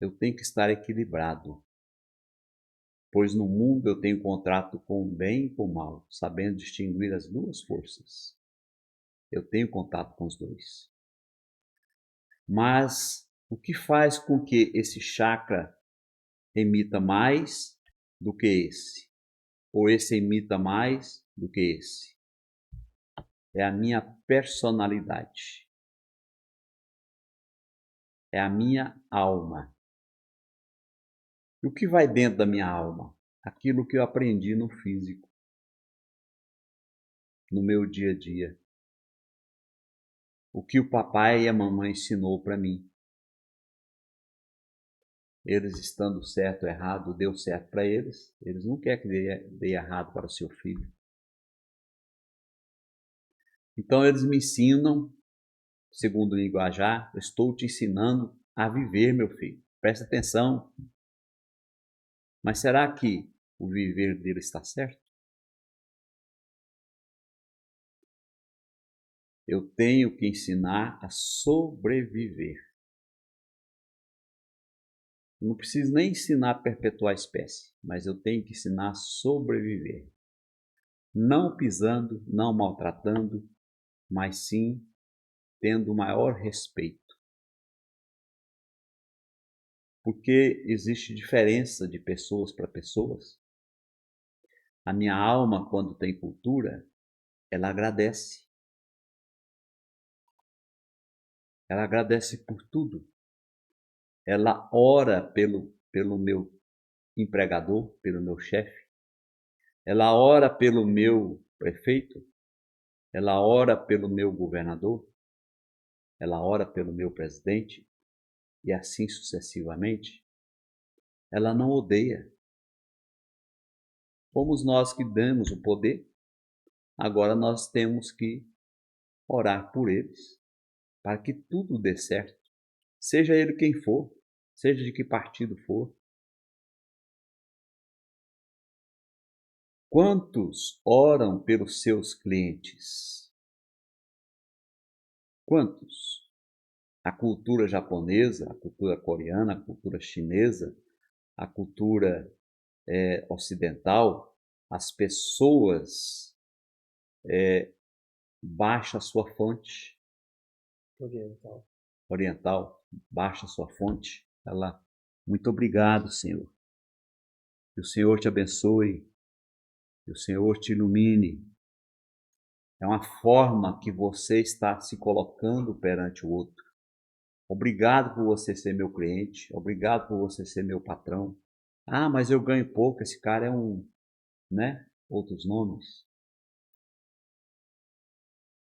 Eu tenho que estar equilibrado. Pois no mundo eu tenho contato com o bem e com o mal, sabendo distinguir as duas forças. Eu tenho contato com os dois. Mas o que faz com que esse chakra emita mais do que esse? Ou esse emita mais do que esse? É a minha personalidade. É a minha alma. E o que vai dentro da minha alma? Aquilo que eu aprendi no físico, no meu dia a dia. O que o papai e a mamãe ensinou para mim. Eles estando certo ou errado, deu certo para eles. Eles não querem que dê errado para o seu filho. Então eles me ensinam, segundo o linguajar, eu estou te ensinando a viver, meu filho. Presta atenção. Mas será que o viver dele está certo? Eu tenho que ensinar a sobreviver. Não preciso nem ensinar a perpetuar a espécie, mas eu tenho que ensinar a sobreviver. Não pisando, não maltratando, mas sim tendo o maior respeito. Porque existe diferença de pessoas para pessoas. A minha alma, quando tem cultura, ela agradece. Ela agradece por tudo. Ela ora pelo meu empregador, pelo meu chefe. Ela ora pelo meu prefeito. Ela ora pelo meu governador. Ela ora pelo meu presidente. E assim sucessivamente. Ela não odeia. Fomos nós que damos o poder. Agora nós temos que orar por eles, para que tudo dê certo, seja ele quem for, seja de que partido for. Quantos oram pelos seus clientes? Quantos? A cultura japonesa, a cultura coreana, a cultura chinesa, a cultura ocidental, as pessoas baixa a sua fonte oriental, baixa a sua fonte. Ela, muito obrigado, Senhor. Que o Senhor te abençoe, que o Senhor te ilumine. É uma forma que você está se colocando perante o outro. Obrigado por você ser meu cliente, obrigado por você ser meu patrão. Ah, mas eu ganho pouco, esse cara é um, né? Outros nomes.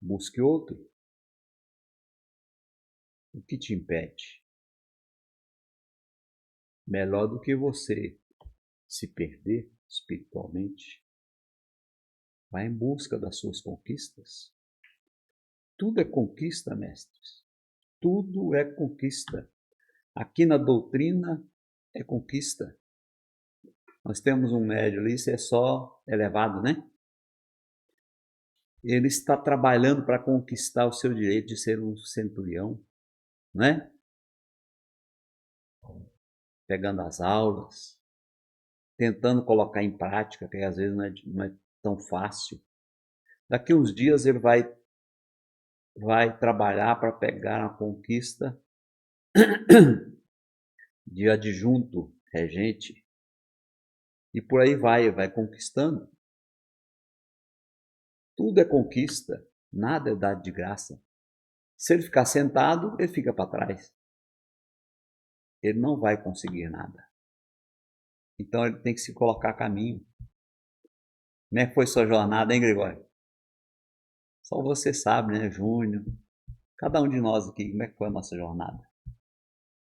Busque outro. O que te impede? Melhor do que você se perder espiritualmente Vai em busca das suas conquistas. Tudo é conquista, mestres. Tudo é conquista. Aqui na doutrina é conquista. Nós temos um médium ali, isso é só elevado, né? Ele está trabalhando para conquistar o seu direito de ser um centurião, né? Pegando as aulas, tentando colocar em prática, que às vezes não é tão fácil. Daqui uns dias ele vai trabalhar para pegar a conquista de adjunto, regente, e por aí vai conquistando. Tudo é conquista, nada é dado de graça. Se ele ficar sentado, ele fica para trás. Ele não vai conseguir nada. Então ele tem que se colocar a caminho. Como é que foi sua jornada, hein, Gregório? Só você sabe, né, Júnior? Cada um de nós aqui, como é que foi a nossa jornada?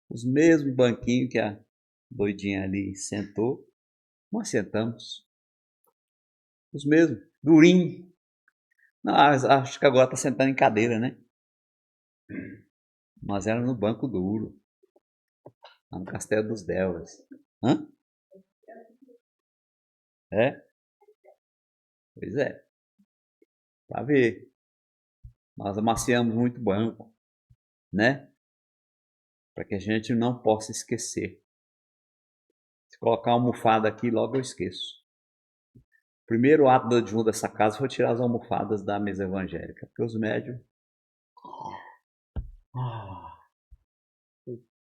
Os mesmos banquinhos que a doidinha ali sentou, nós sentamos. Os mesmos, durinho. Não, acho que agora está sentando em cadeira, né? Nós éramos no banco duro, lá no Castelo dos Delvas. Hã? É? Pois é. Para ver. Nós amaciamos muito banco, né? Para que a gente não possa esquecer. Se colocar uma almofada aqui, logo eu esqueço. O primeiro ato do adjunto dessa casa foi tirar as almofadas da mesa evangélica, porque os médios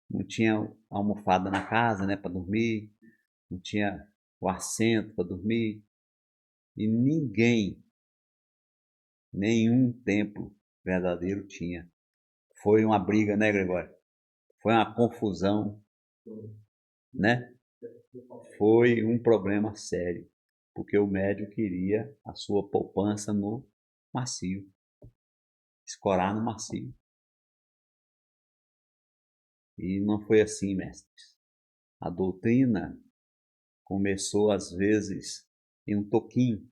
não tinham almofada na casa, né, para dormir, não tinha o assento para dormir, e nenhum templo verdadeiro tinha. Foi uma briga, né, Gregório? Foi uma confusão, né? Foi um problema sério, porque o médium queria a sua poupança no macio, escorar no macio. E não foi assim, mestres. A doutrina começou, às vezes, em um toquinho.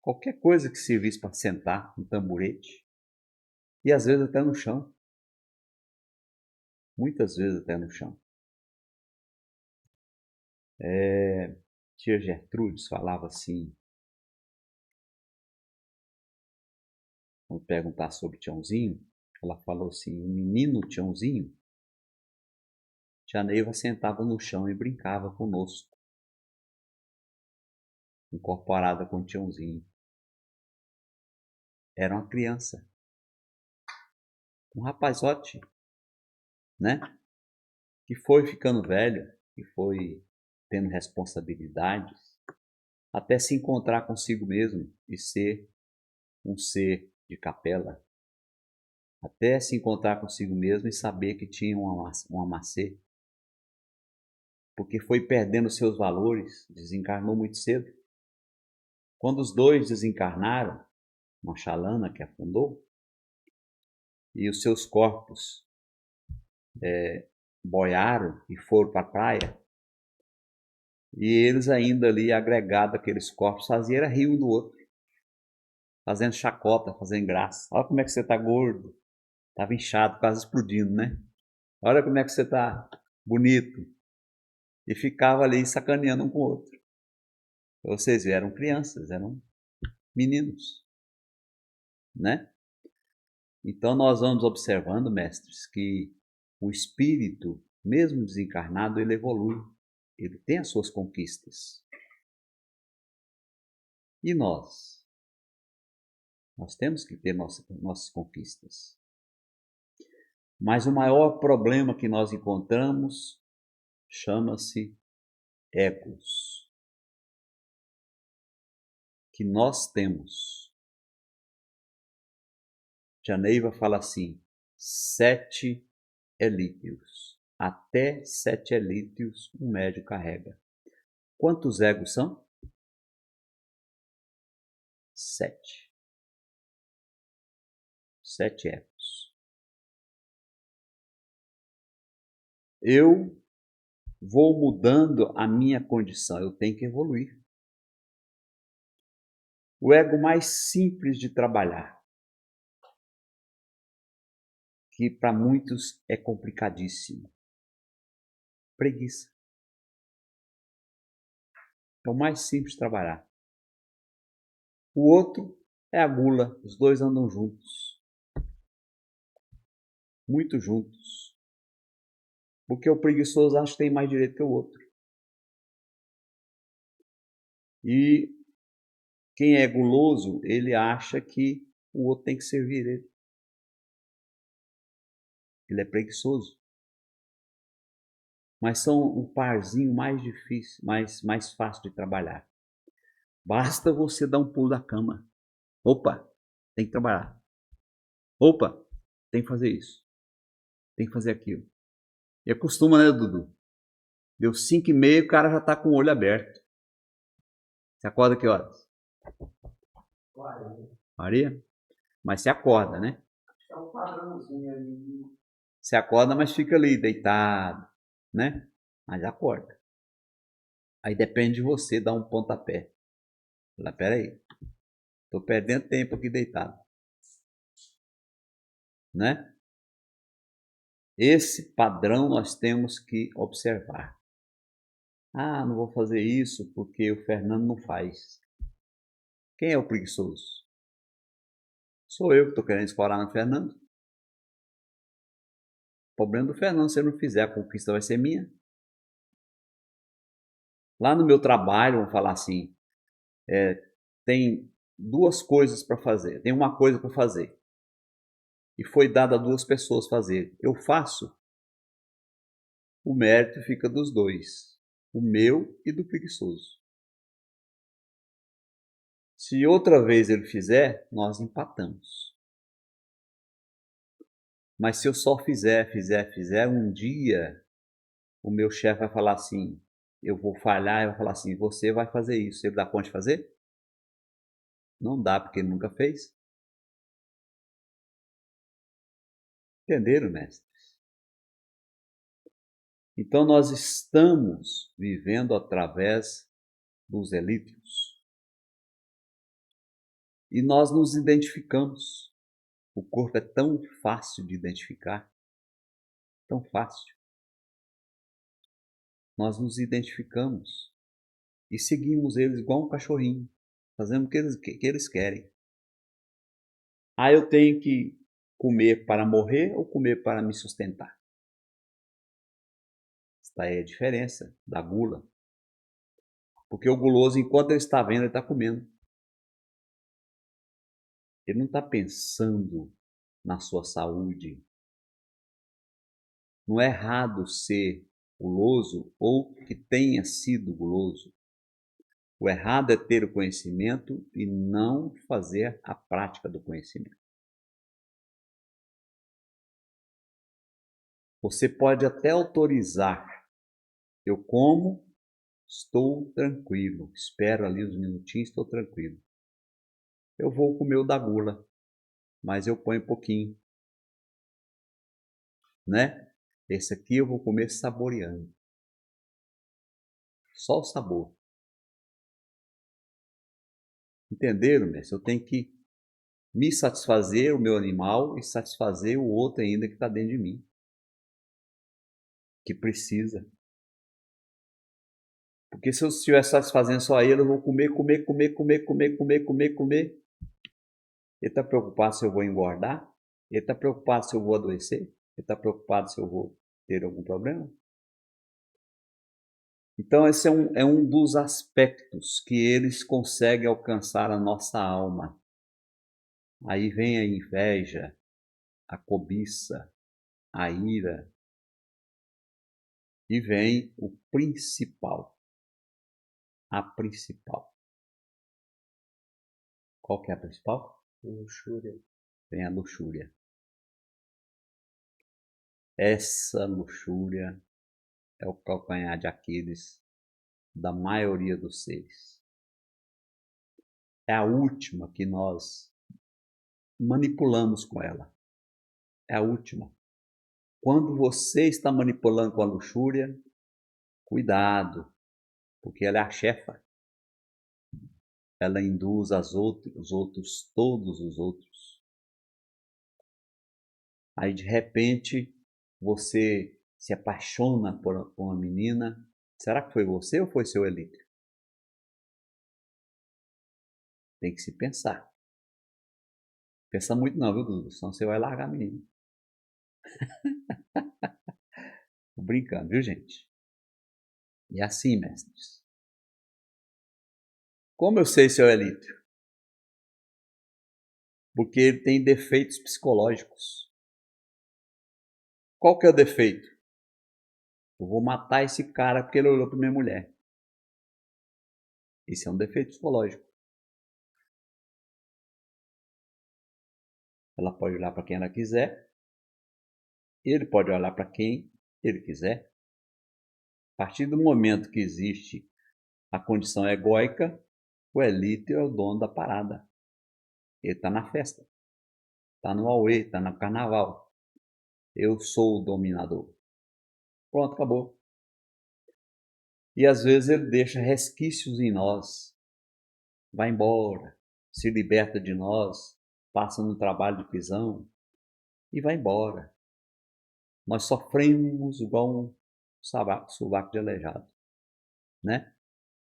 Qualquer coisa que servisse para sentar, um tamborete. E às vezes até no chão. Muitas vezes até no chão. Tia Gertrudes falava assim, quando perguntar sobre Tiãozinho, ela falou assim, o menino Tiãozinho, tia Neiva sentava no chão e brincava conosco, incorporada com o Tiãozinho. Era uma criança, um rapazote, né? Que foi ficando velho, que foi tendo responsabilidades, até se encontrar consigo mesmo e ser um ser de capela, até se encontrar consigo mesmo e saber que tinha uma macê, porque foi perdendo seus valores, desencarnou muito cedo. Quando os dois desencarnaram, uma chalana que afundou, e os seus corpos boiaram e foram para a praia, e eles ainda ali, agregados àqueles corpos, faziam era rir um do outro, fazendo chacota, fazendo graça. Olha como é que você está gordo, estava inchado, quase explodindo, né? Olha como é que você está bonito. E ficava ali sacaneando um com o outro. Vocês eram crianças, eram meninos, né? Então nós vamos observando, mestres, que o espírito, mesmo desencarnado, ele evolui. Ele tem as suas conquistas. E nós? Nós temos que ter nossas conquistas. Mas o maior problema que nós encontramos chama-se egos. Que nós temos. Tia Neiva fala assim, 7 elíteos. Até 7 elíteos um médium carrega. Quantos egos são? 7. 7 egos. Eu vou mudando a minha condição, eu tenho que evoluir. O ego mais simples de trabalhar, que para muitos é complicadíssimo. Preguiça. É o mais simples de trabalhar. O outro é a gula. Os dois andam juntos. Muito juntos. Porque o preguiçoso acha que tem mais direito que o outro. E quem é guloso, ele acha que o outro tem que servir ele. Ele é preguiçoso. Mas são um parzinho mais difícil, mais fácil de trabalhar. Basta você dar um pulo da cama. Opa, tem que trabalhar. Opa, tem que fazer isso. Tem que fazer aquilo. E acostuma, né, Dudu? Deu 5h30, o cara já tá com o olho aberto. Você acorda que horas? Maria? Mas você acorda, né? É um padrãozinho ali. Você acorda, mas fica ali, deitado, né? Mas acorda. Aí depende de você dar um pontapé. Fala, peraí, tô perdendo tempo aqui deitado. Né? Esse padrão nós temos que observar. Ah, não vou fazer isso porque o Fernando não faz. Quem é o preguiçoso? Sou eu que estou querendo escorar no Fernando. O problema do Fernando, se eu não fizer, a conquista vai ser minha. Lá no meu trabalho, vamos falar assim, tem duas coisas para fazer. Tem uma coisa para fazer. E foi dada a duas pessoas fazer. Eu faço, o mérito fica dos dois. O meu e do preguiçoso. Se outra vez ele fizer, nós empatamos. Mas se eu só fizer, um dia o meu chefe vai falar assim, eu vou falhar, e vai falar assim, você vai fazer isso. Ele dá conta de fazer? Não dá, porque ele nunca fez. Entenderam, mestres? Então nós estamos vivendo através dos elíticos. E nós nos identificamos. O corpo é tão fácil de identificar, tão fácil. Nós nos identificamos e seguimos eles igual um cachorrinho, fazendo o que eles querem. Ah, eu tenho que comer para morrer ou comer para me sustentar? Esta é a diferença da gula. Porque o guloso, enquanto ele está vendo, ele está comendo. Ele não está pensando na sua saúde. Não é errado ser guloso ou que tenha sido guloso. O errado é ter o conhecimento e não fazer a prática do conhecimento. Você pode até autorizar. Eu como, estou tranquilo. Espero ali uns minutinhos, estou tranquilo. Eu vou comer o da gula, mas eu ponho um pouquinho. Né? Esse aqui eu vou comer saboreando. Só o sabor. Entenderam, mestre? Eu tenho que me satisfazer o meu animal e satisfazer o outro ainda que está dentro de mim. Que precisa. Porque se eu estiver satisfazendo só ele, eu vou comer. Ele está preocupado se eu vou engordar? Ele está preocupado se eu vou adoecer? Ele está preocupado se eu vou ter algum problema? Então, esse é um dos aspectos que eles conseguem alcançar a nossa alma. Aí vem a inveja, a cobiça, a ira. E vem o principal. A principal. Qual que é a principal? Luxúria. Vem a luxúria. Essa luxúria é o calcanhar de Aquiles da maioria dos seres. É a última que nós manipulamos com ela. É a última. Quando você está manipulando com a luxúria, cuidado, porque ela é a chefa. ela induz todos os outros. Aí de repente você se apaixona por uma menina. Será que foi você ou foi seu Elítrio? Tem que se pensar. Pensa muito não, viu, Dudu? Senão você vai largar a menina. Tô brincando, viu, gente? E assim, mestres. Como eu sei seu Elítrio? Porque ele tem defeitos psicológicos. Qual que é o defeito? Eu vou matar esse cara porque ele olhou para minha mulher. Esse é um defeito psicológico. Ela pode olhar para quem ela quiser. Ele pode olhar para quem ele quiser. A partir do momento que existe a condição egóica, o Elítrio é o dono da parada. Ele está na festa. Está no auê, está no carnaval. Eu sou o dominador. Pronto, acabou. E às vezes ele deixa resquícios em nós. Vai embora, se liberta de nós, passa no trabalho de prisão e vai embora. Nós sofremos igual um sovaco de aleijado, né?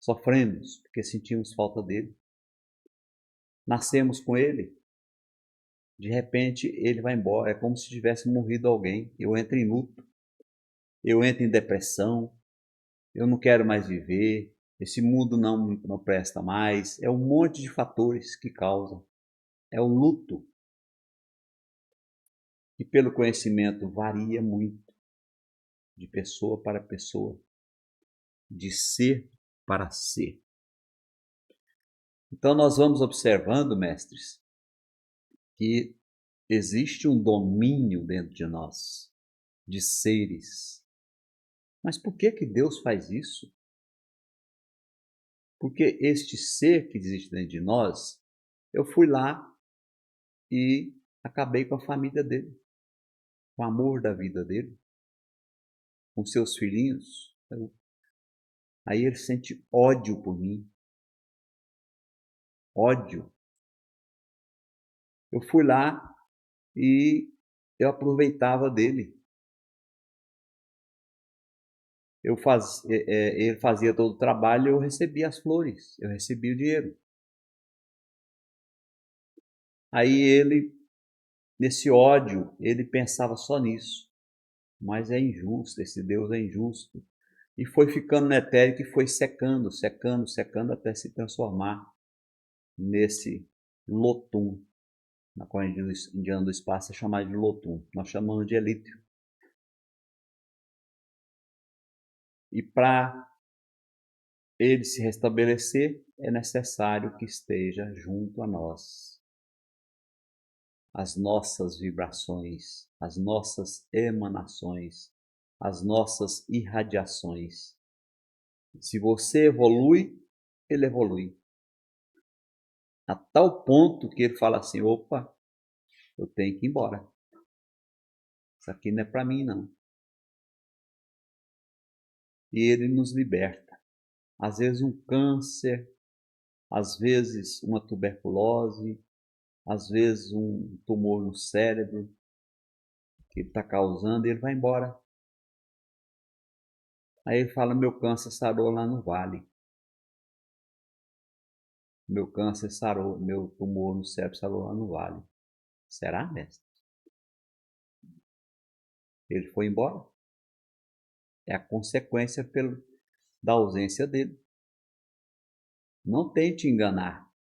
Sofremos porque sentimos falta dele. Nascemos com ele, de repente ele vai embora, é como se tivesse morrido alguém. Eu entro em luto, eu entro em depressão, eu não quero mais viver, esse mundo não presta mais. É um monte de fatores que causam. É o luto. E pelo conhecimento varia muito de pessoa para pessoa, de ser para ser. Então nós vamos observando, mestres, que existe um domínio dentro de nós, de seres. Mas por que Deus faz isso? Porque este ser que existe dentro de nós, eu fui lá e acabei com a família dele, com o amor da vida dele, com seus filhinhos. Aí ele sente ódio por mim. Ódio. Eu fui lá e eu aproveitava dele. Ele fazia todo o trabalho e eu recebia as flores, eu recebia o dinheiro. Aí ele, nesse ódio, ele pensava só nisso. Mas é injusto, esse Deus é injusto. E foi ficando no etérico e foi secando, secando, secando até se transformar nesse Lotum. Na corrente indiana do espaço é chamado de Lotum. Nós chamamos de Elítrio. E para ele se restabelecer, é necessário que esteja junto a nós. As nossas vibrações, as nossas emanações, as nossas irradiações. Se você evolui, ele evolui. A tal ponto que ele fala assim, opa, eu tenho que ir embora. Isso aqui não é para mim, não. E ele nos liberta. Às vezes um câncer, às vezes uma tuberculose, às vezes um tumor no cérebro que ele está causando, e ele vai embora. Aí ele fala, meu câncer sarou lá no vale. Meu câncer sarou, meu tumor no cérebro sarou lá no vale. Será, mestre? Ele foi embora. É a consequência da ausência dele. Não tente enganar.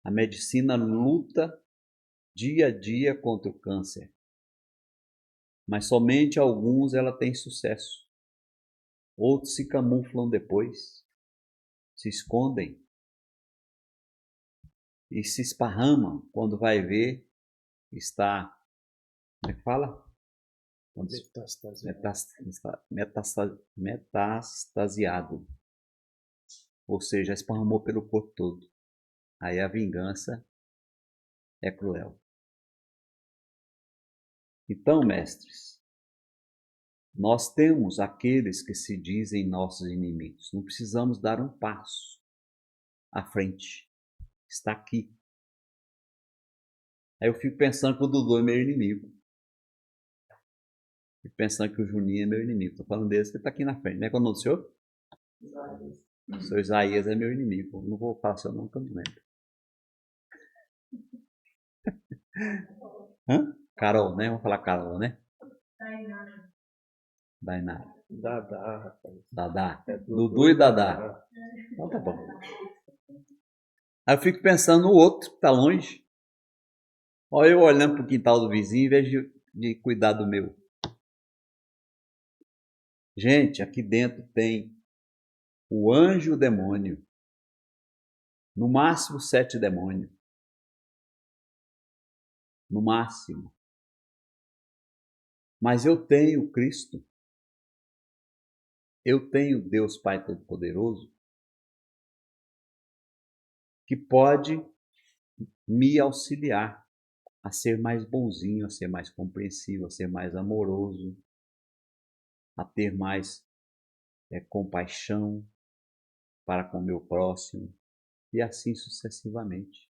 A medicina luta dia a dia contra o câncer. Mas somente alguns ela tem sucesso. Outros se camuflam depois, se escondem e se esparramam. Quando vai ver, está, como é que fala? Metastasiado. Ou seja, esparramou pelo corpo todo. Aí a vingança é cruel. Então, mestres, nós temos aqueles que se dizem nossos inimigos. Não precisamos dar um passo à frente. está aqui. Aí eu fico pensando que o Dudu é meu inimigo. Fico pensando que o Juninho é meu inimigo. Estou falando desse que está aqui na frente. Não é qual é o nome do senhor? Isaías. O senhor Isaías é meu inimigo. Não vou falar seu nome, que eu não lembro. Hã? Carol, né? Vamos falar Carol, né? Dainara. Dadá. Dudu e Dadá. Então tá bom. Aí eu fico pensando no outro que está longe. Olha eu olhando para o quintal do vizinho em vez de cuidar do meu. Gente, aqui dentro tem o anjo e o demônio. No máximo 7 demônios. No máximo. Mas eu tenho Cristo. Eu tenho Deus Pai Todo-Poderoso que pode me auxiliar a ser mais bonzinho, a ser mais compreensivo, a ser mais amoroso, a ter mais compaixão para com o meu próximo e assim sucessivamente.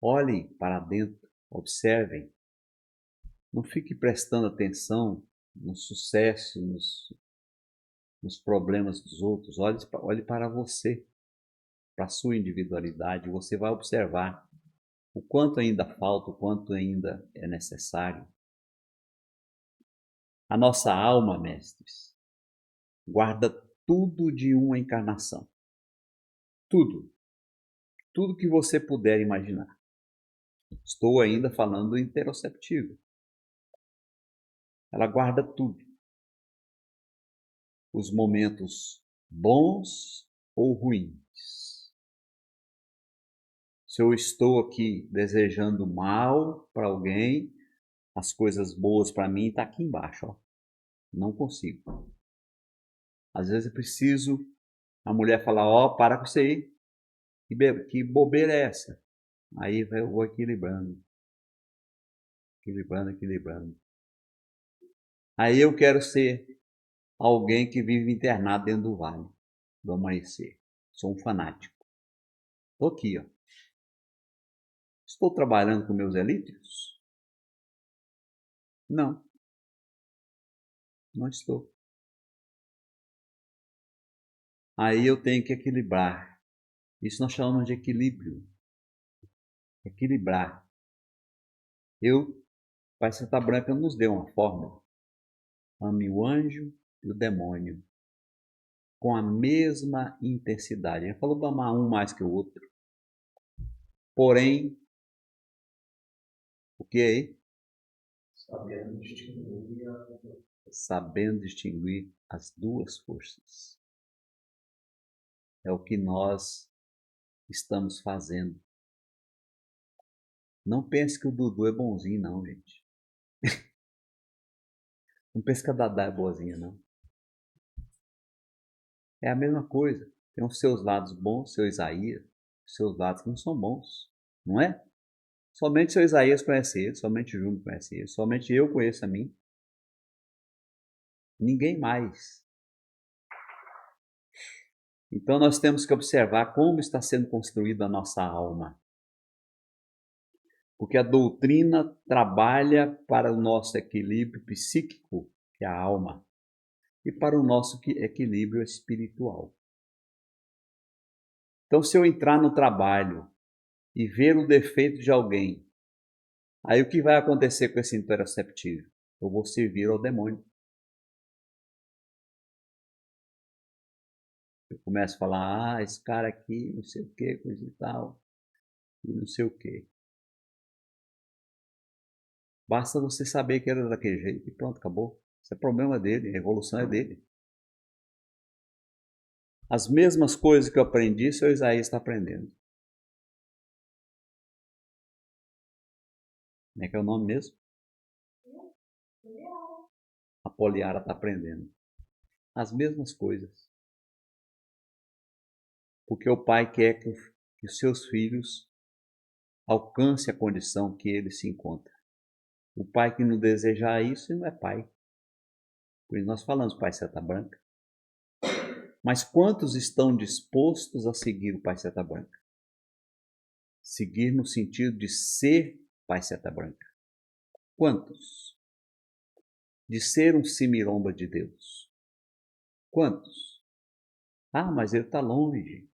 Olhem para dentro, observem, não fique prestando atenção no sucesso, nos problemas dos outros, olhe para você, para a sua individualidade, você vai observar o quanto ainda falta, o quanto ainda é necessário. A nossa alma, mestres, guarda tudo de uma encarnação. Tudo. Tudo que você puder imaginar. Estou ainda falando interoceptivo. Ela guarda tudo. Os momentos bons ou ruins. Se eu estou aqui desejando mal para alguém, as coisas boas para mim estão aqui embaixo. Ó. Não consigo. Às vezes eu preciso, a mulher falar, ó, para com isso aí. Que bobeira é essa? Aí eu vou equilibrando. Equilibrando. Aí eu quero ser alguém que vive internado dentro do vale do amanhecer. Sou um fanático. Estou aqui, ó. Estou trabalhando com meus elíteos? Não. Não estou. Aí eu tenho que equilibrar. Isso nós chamamos de equilíbrio. Equilibrar. Pai Santa Branca nos deu uma fórmula. Ame o anjo e o demônio com a mesma intensidade. Ele falou de amar um mais que o outro. Porém, o que é aí? Sabendo distinguir as duas forças. É o que nós estamos fazendo. Não pense que o Dudu é bonzinho, não, gente. Não pense que a Dadá é boazinha, não. É a mesma coisa. Tem os seus lados bons, seu Isaías, os seus lados que não são bons, não é? Somente seu Isaías conhece ele, somente o Júnior conhece ele, somente eu conheço a mim. Ninguém mais. Então nós temos que observar como está sendo construída a nossa alma. Porque a doutrina trabalha para o nosso equilíbrio psíquico, que é a alma, e para o nosso equilíbrio espiritual. Então, se eu entrar no trabalho e ver o defeito de alguém, aí o que vai acontecer com esse interoceptivo? Eu vou servir ao demônio. Eu começo a falar, esse cara aqui, não sei o que, coisa e tal, e não sei o que. Basta você saber que era daquele jeito e pronto, acabou. Isso é problema dele, a evolução é dele. As mesmas coisas que eu aprendi, seu Isaías está aprendendo. Como é que é o nome mesmo? A Poliara está aprendendo. As mesmas coisas. Porque o pai quer que os seus filhos alcancem a condição que ele se encontra. O pai que não desejar isso não é pai. Por isso nós falamos Pai Seta Branca. Mas quantos estão dispostos a seguir o Pai Seta Branca? seguir no sentido de ser Pai Seta Branca. Quantos? De ser um Cimiromba de Deus. Quantos? Ah, mas ele está longe.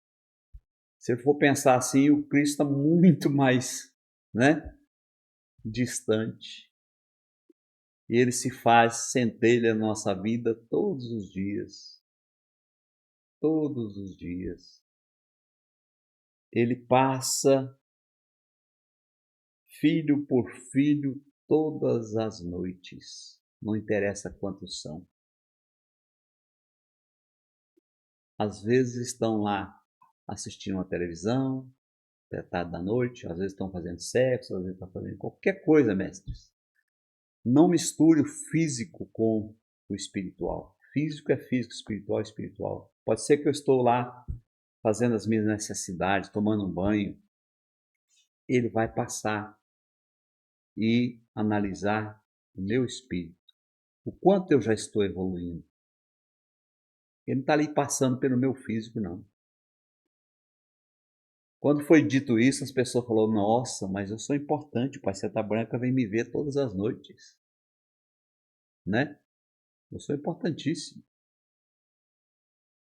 Se eu for pensar assim, o Cristo está muito mais, distante. E ele se faz centelha na nossa vida todos os dias. Todos os dias. Ele passa filho por filho todas as noites. Não interessa quantos são. Às vezes estão lá assistindo a televisão, até tarde da noite, às vezes estão fazendo sexo, às vezes estão fazendo qualquer coisa, mestres. Não misture o físico com o espiritual. Físico é físico, espiritual é espiritual. Pode ser que eu estou lá fazendo as minhas necessidades, tomando um banho. Ele vai passar e analisar o meu espírito. O quanto eu já estou evoluindo. Ele não está ali passando pelo meu físico, não. Quando foi dito isso, as pessoas falaram, nossa, mas eu sou importante, o Pai Seta Branca vem me ver todas as noites. Eu sou importantíssimo.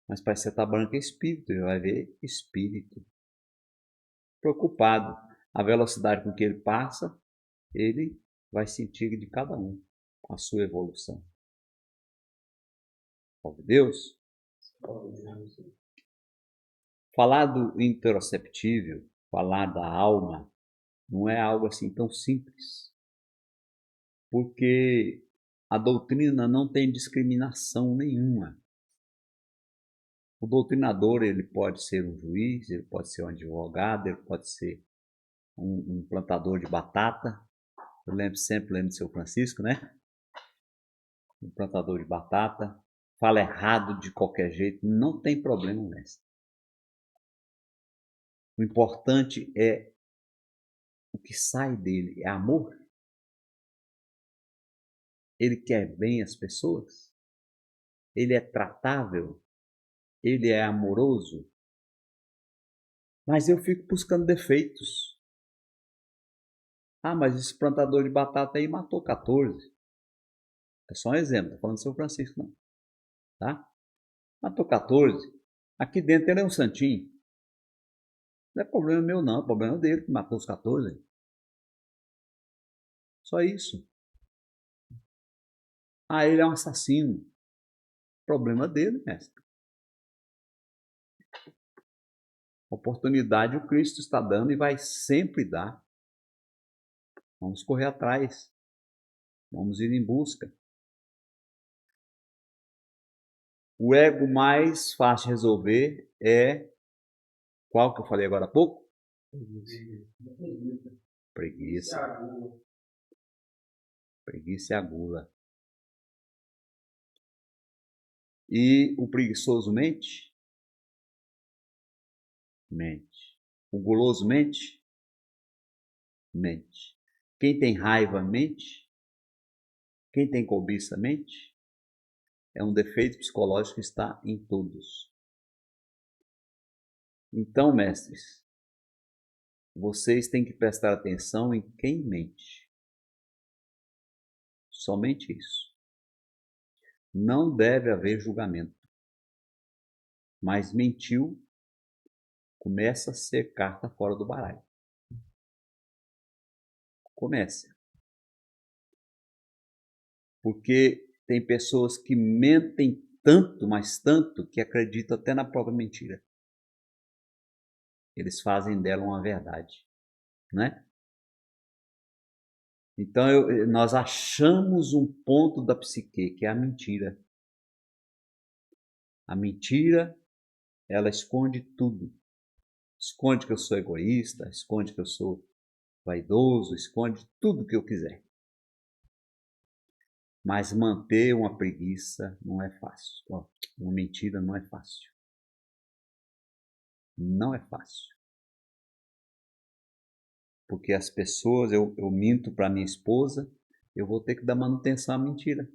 Mas Pai Seta Branca é espírito, ele vai ver espírito. Preocupado, a velocidade com que ele passa, ele vai sentir de cada um a sua evolução. Salve Deus. Falar do interoceptível, falar da alma, não é algo assim tão simples. Porque a doutrina não tem discriminação nenhuma. O doutrinador, ele pode ser um juiz, ele pode ser um advogado, ele pode ser um plantador de batata. Eu lembro do seu Francisco, Um plantador de batata. Fala errado de qualquer jeito, não tem problema nessa. O importante é o que sai dele, é amor. Ele quer bem as pessoas. Ele é tratável. Ele é amoroso. Mas eu fico buscando defeitos. Ah, mas esse plantador de batata aí matou 14. É só um exemplo, estou falando do seu Francisco, não. Tá? Matou 14. Aqui dentro ele é um santinho. Não é problema meu, não. É problema dele que matou os 14. Só isso. Ah, ele é um assassino. Problema dele, mestre. Oportunidade o Cristo está dando e vai sempre dar. Vamos correr atrás. Vamos ir em busca. O ego mais fácil de resolver é qual que eu falei agora há pouco? Preguiça. Preguiça e a gula. E o preguiçoso mente? Mente. O guloso mente? Mente. Quem tem raiva mente? Quem tem cobiça mente? É um defeito psicológico que está em todos. Então, mestres, vocês têm que prestar atenção em quem mente. Somente isso. Não deve haver julgamento. Mas mentiu, começa a ser carta fora do baralho. Começa. Porque tem pessoas que mentem tanto, mas tanto, que acreditam até na própria mentira. Eles fazem dela uma verdade, Então nós achamos um ponto da psique, que é a mentira. A mentira, ela esconde tudo. Esconde que eu sou egoísta, esconde que eu sou vaidoso, esconde tudo que eu quiser. Mas manter uma preguiça não é fácil. Uma mentira não é fácil. Não é fácil. Porque as pessoas, eu minto para minha esposa, eu vou ter que dar manutenção à mentira.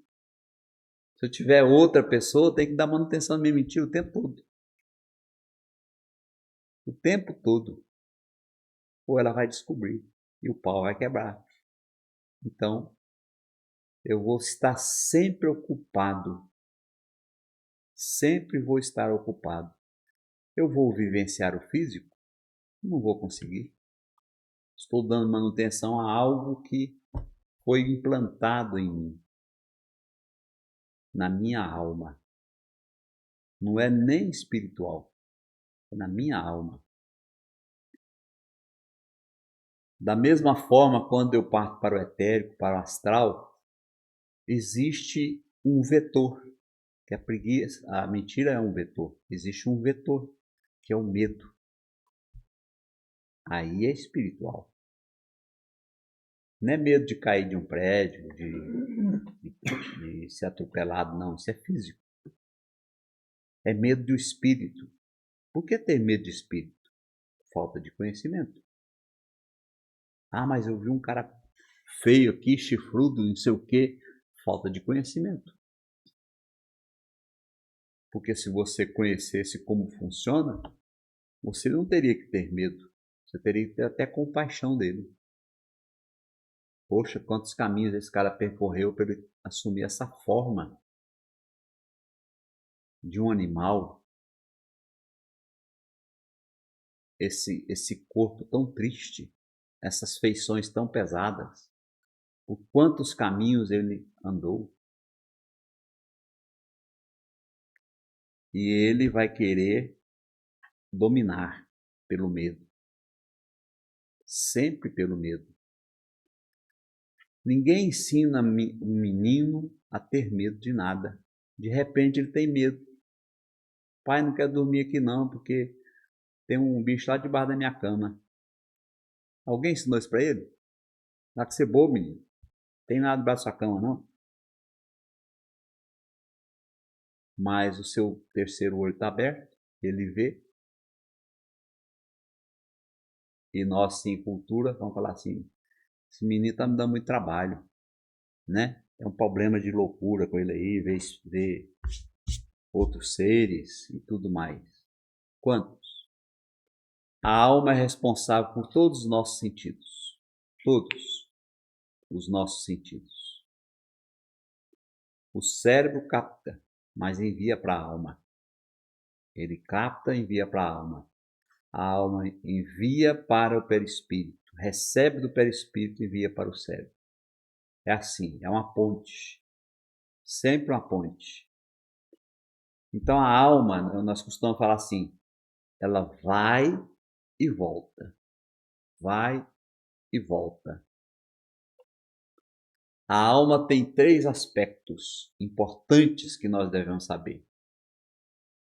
Se eu tiver outra pessoa, eu tenho que dar manutenção à minha mentira o tempo todo. O tempo todo. ou ela vai descobrir e o pau vai quebrar. Então, eu vou estar sempre ocupado. Sempre vou estar ocupado. Eu vou vivenciar o físico? Não vou conseguir. Estou dando manutenção a algo que foi implantado em mim, na minha alma. Não é nem espiritual, é na minha alma. Da mesma forma, quando eu parto para o etérico, para o astral, existe um vetor, que a preguiça, a mentira é um vetor. Existe um vetor, que é o medo. Aí é espiritual. Não é medo de cair de um prédio, de ser atropelado, não. Isso é físico. É medo do espírito. Por que ter medo de espírito? Falta de conhecimento. Ah, mas eu vi um cara feio aqui, chifrudo, não sei o quê. Falta de conhecimento. Porque se você conhecesse como funciona, você não teria que ter medo. Você teria que ter até compaixão dele. Poxa, quantos caminhos esse cara percorreu para ele assumir essa forma de um animal, esse corpo tão triste, essas feições tão pesadas. Por quantos caminhos ele andou. E ele vai querer dominar pelo medo. Sempre pelo medo. Ninguém ensina um menino a ter medo de nada. De repente ele tem medo. Pai, não quero dormir aqui não, porque tem um bicho lá debaixo da minha cama. Alguém ensinou isso para ele? Dá que ser bobo, menino. Tem nada debaixo da sua cama, não? Mas o seu terceiro olho está aberto, ele vê. E nós, sim, cultura, vamos falar assim, esse menino está me dando muito trabalho, né? É um problema de loucura com ele aí, ver outros seres e tudo mais. Quantos? A alma é responsável por todos os nossos sentidos. Todos os nossos sentidos. O cérebro capta, mas envia para a alma. Ele capta e envia para a alma. A alma envia para o perispírito, recebe do perispírito e envia para o cérebro. É assim, é uma ponte. Sempre uma ponte. Então a alma, nós costumamos falar assim, ela vai e volta. Vai e volta. A alma tem 3 aspectos importantes que nós devemos saber.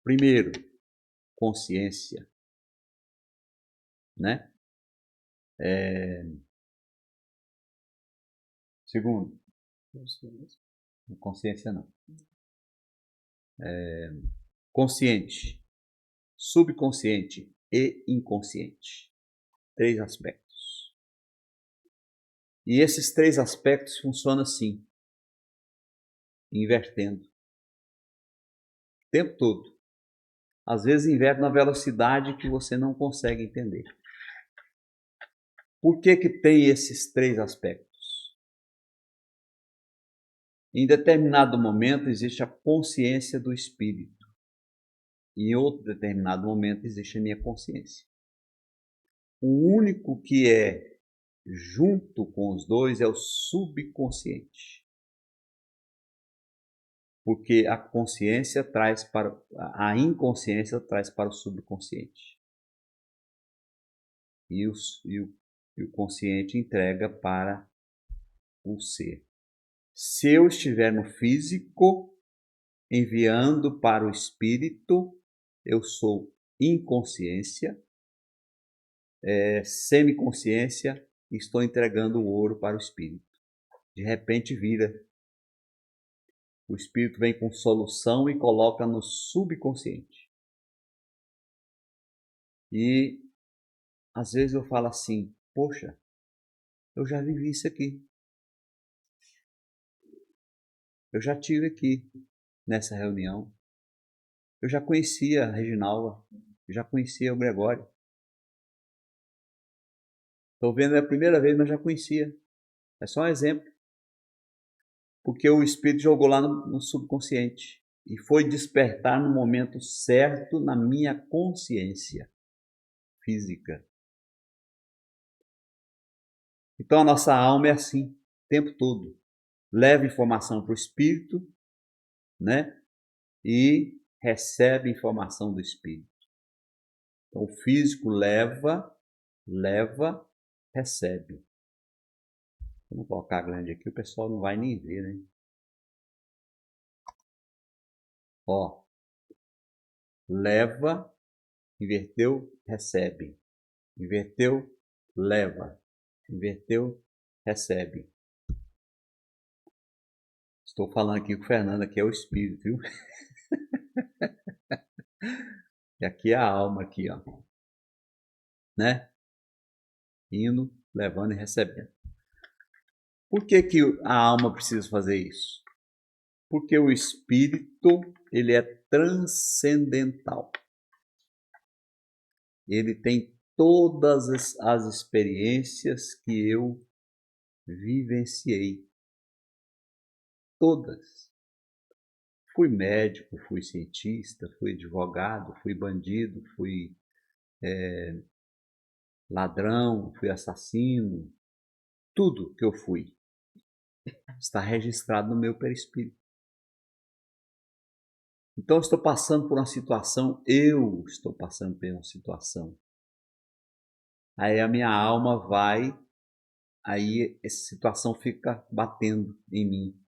Primeiro, consciência, né? Segundo, consciência não. Consciente, subconsciente e inconsciente. 3 aspectos. E esses 3 aspectos funcionam assim, invertendo. O tempo todo. Às vezes inverte na velocidade que você não consegue entender. Por que tem esses 3 aspectos? Em determinado momento existe a consciência do espírito. Em outro determinado momento existe a minha consciência. O único que é junto com os dois é o subconsciente. Porque a consciência traz para a inconsciência traz para o subconsciente. E o consciente entrega para o ser. Se eu estiver no físico, enviando para o espírito, eu sou inconsciência, semiconsciência, e estou entregando o ouro para o espírito. De repente vira. O espírito vem com solução e coloca no subconsciente. E às vezes eu falo assim, poxa, eu já vivi isso aqui. Eu já tive aqui nessa reunião. Eu já conhecia a Reginalva, já conhecia o Gregório. Estou vendo a primeira vez, mas já conhecia. É só um exemplo. Porque o Espírito jogou lá no subconsciente e foi despertar no momento certo na minha consciência física. Então a nossa alma é assim, o tempo todo. Leva informação para o Espírito, né? E recebe informação do Espírito. Então o físico leva, recebe. Vamos colocar grande aqui, o pessoal não vai nem ver, né? Ó, leva, inverteu, recebe. Inverteu, leva. Inverteu, recebe. Estou falando aqui com o Fernando, que é o espírito, viu? E aqui é a alma, aqui, ó. Né? Indo, levando e recebendo. Por que a alma precisa fazer isso? Porque o espírito, ele é transcendental. Ele tem todas as experiências que eu vivenciei. Todas. Fui médico, fui cientista, fui advogado, fui bandido, fui ladrão, fui assassino. Tudo que eu fui está registrado no meu perispírito. Então eu estou passando por uma situação, eu estou passando por uma situação. Aí a minha alma vai, aí essa situação fica batendo em mim,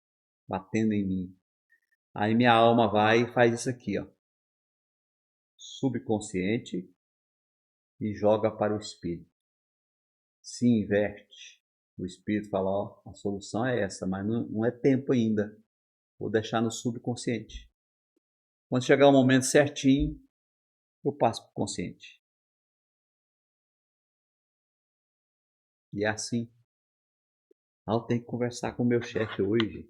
batendo em mim. Aí minha alma vai e faz isso aqui, ó. Subconsciente e joga para o espírito. Se inverte. O espírito fala, ó, a solução é essa, mas não é tempo ainda. Vou deixar no subconsciente. Quando chegar o momento certinho, eu passo para o consciente. E é assim. Eu tenho que conversar com o meu chefe hoje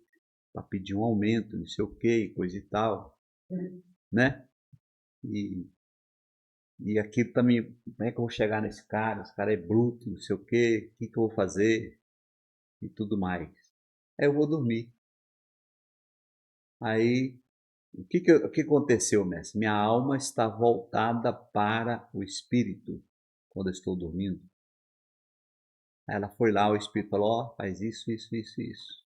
para pedir um aumento, não sei o que, coisa e tal, né? E aquilo também, como é que eu vou chegar nesse cara? Esse cara é bruto, não sei o que eu vou fazer? E tudo mais. Aí eu vou dormir. Aí, o que aconteceu, mestre? Minha alma está voltada para o espírito quando eu estou dormindo. Aí ela foi lá, o espírito falou, ó, faz isso, isso, isso, isso.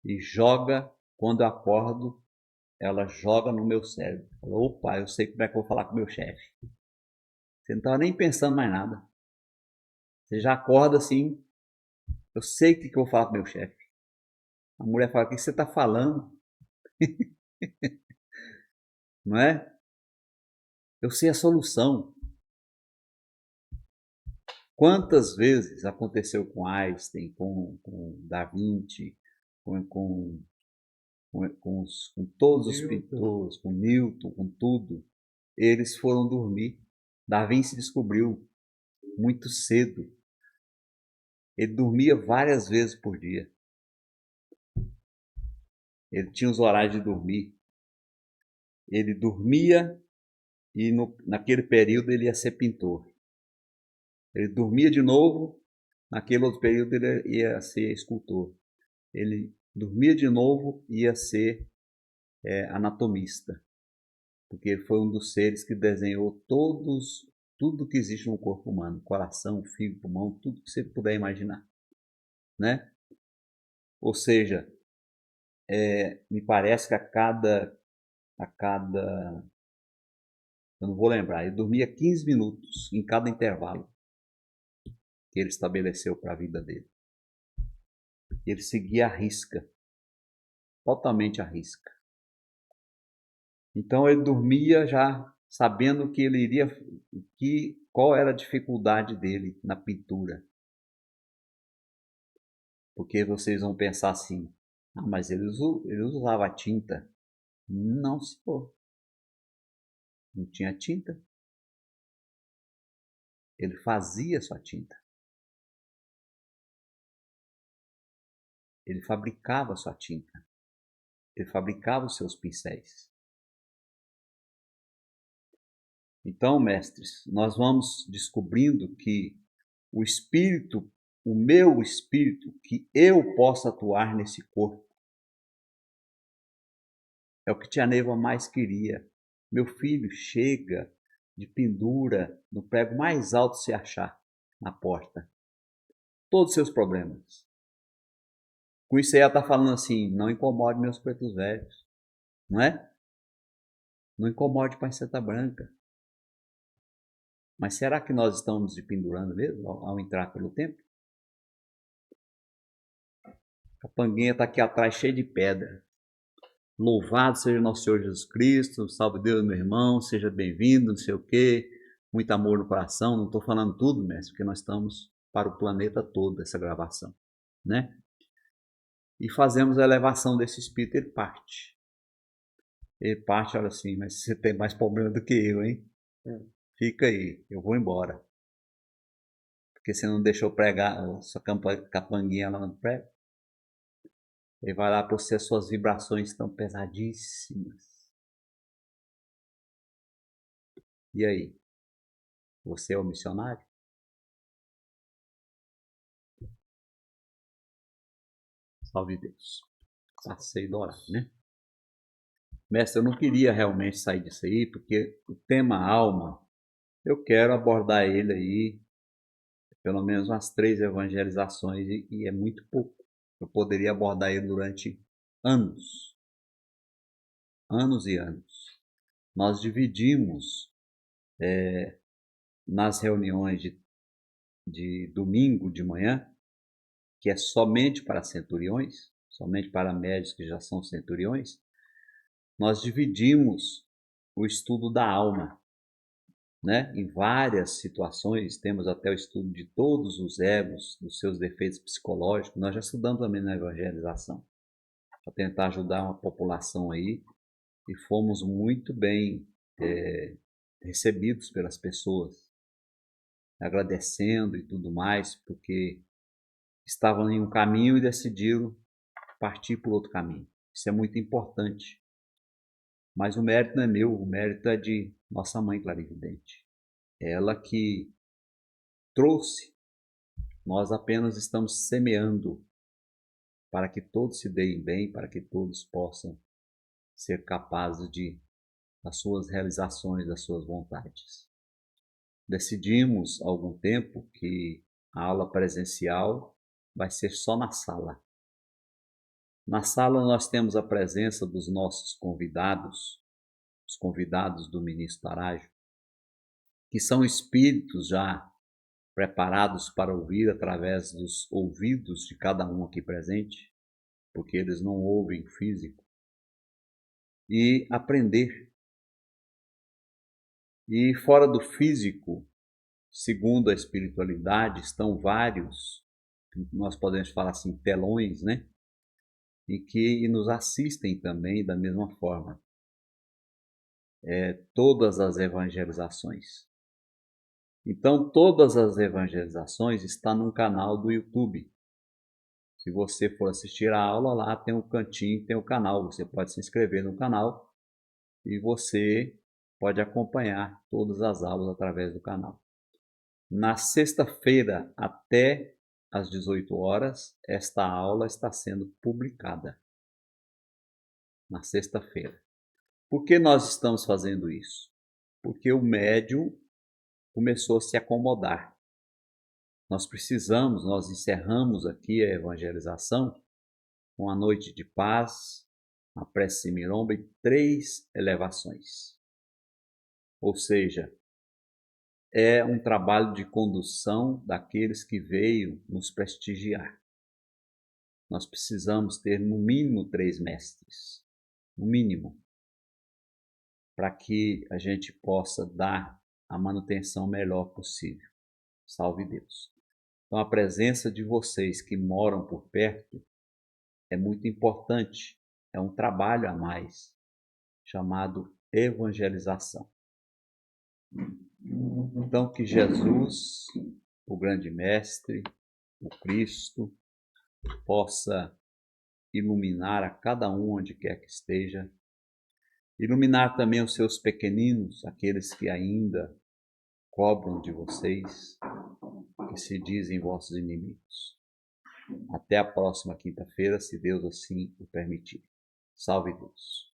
E joga, quando eu acordo, ela joga no meu cérebro. Falou, opa, eu sei como é que eu vou falar com o meu chefe. Você não estava nem pensando mais nada. Você já acorda assim, eu sei o que eu vou falar com o meu chefe. A mulher fala, o que você está falando? Não é? Eu sei a solução. Quantas vezes aconteceu com Einstein, com Da Vinci, com todos os pintores, com Newton, com tudo, eles foram dormir. Da Vinci descobriu muito cedo. Ele dormia várias vezes por dia. Ele tinha os horários de dormir. Ele dormia e naquele período ele ia ser pintor. Ele dormia de novo, naquele outro período ele ia ser escultor. Ele dormia de novo e ia ser anatomista, porque ele foi um dos seres que desenhou tudo que existe no corpo humano, coração, fígado, pulmão, tudo que você puder imaginar, né? Ou seja, me parece que a cada, eu não vou lembrar, ele dormia 15 minutos em cada intervalo que ele estabeleceu para a vida dele. Ele seguia a risca, totalmente à risca. Então ele dormia já sabendo que ele iria, qual era a dificuldade dele na pintura. Porque vocês vão pensar assim, mas ele usava tinta. Não, senhor. Não tinha tinta. Ele fazia sua tinta. Ele fabricava sua tinta. Ele fabricava os seus pincéis. Então, mestres, nós vamos descobrindo que o espírito, o meu espírito, que eu possa atuar nesse corpo, é o que tia Neiva mais queria. Meu filho chega de pendura no prego mais alto se achar na porta. Todos os seus problemas. Com isso aí ela está falando assim, não incomode meus pretos velhos. Não é? Não incomode panceta branca. Mas será que nós estamos nos pendurando mesmo ao entrar pelo templo? A panguinha está aqui atrás cheia de pedra. Louvado seja nosso Senhor Jesus Cristo, salve Deus, meu irmão, seja bem-vindo, não sei o quê, muito amor no coração. Não estou falando tudo, mestre, porque nós estamos para o planeta todo, essa gravação, né? E fazemos a elevação desse espírito, ele parte. Ele parte, olha assim, mas você tem mais problema do que eu, hein? Fica aí, eu vou embora. Porque você não deixou pregar a sua capanguinha lá no prego. Ele vai lá para você, as suas vibrações estão pesadíssimas. E aí? Você é o missionário? Salve Deus. Passei do horário, né? Mestre, eu não queria realmente sair disso aí, porque o tema alma, eu quero abordar ele aí, pelo menos umas 3 evangelizações, e é muito pouco. Eu poderia abordar ele durante anos. Anos e anos. Nós dividimos nas reuniões de domingo de manhã, que é somente para centuriões, somente para médios que já são centuriões, nós dividimos o estudo da alma, né? Em várias situações, temos até o estudo de todos os egos, dos seus defeitos psicológicos. Nós já estudamos também na evangelização, para tentar ajudar uma população aí, e fomos muito bem recebidos pelas pessoas, agradecendo e tudo mais, porque estavam em um caminho e decidiram partir por outro caminho. Isso é muito importante. Mas o mérito não é meu, o mérito é de nossa mãe clarividente. Ela que trouxe, nós apenas estamos semeando para que todos se deem bem, para que todos possam ser capazes das suas realizações, das suas vontades. Decidimos há algum tempo que a aula presencial vai ser só na sala. Na sala nós temos a presença dos nossos convidados, os convidados do ministro Tarajo, que são espíritos já preparados para ouvir através dos ouvidos de cada um aqui presente, porque eles não ouvem físico, e aprender. E fora do físico, segundo a espiritualidade, estão vários, nós podemos falar assim, telões, né? E que nos assistem também da mesma forma. Todas as evangelizações. Então, todas as evangelizações estão num canal do YouTube. Se você for assistir a aula, lá tem um cantinho, tem o canal. Você pode se inscrever no canal e você pode acompanhar todas as aulas através do canal. Na sexta-feira, até às 18 horas, esta aula está sendo publicada. Na sexta-feira. Por que nós estamos fazendo isso? Porque o médium começou a se acomodar. Nós encerramos aqui a evangelização com a noite de paz, a prece miromba e 3 elevações. Ou seja, é um trabalho de condução daqueles que veio nos prestigiar. Nós precisamos ter no mínimo 3 mestres, no mínimo, para que a gente possa dar a manutenção melhor possível. Salve Deus. Então a presença de vocês que moram por perto é muito importante. É um trabalho a mais, chamado evangelização. Então que Jesus, o grande mestre, o Cristo, possa iluminar a cada um onde quer que esteja, Iluminar também os seus pequeninos, aqueles que ainda cobram de vocês, que se dizem vossos inimigos. Até a próxima quinta-feira, se Deus assim o permitir. Salve Deus.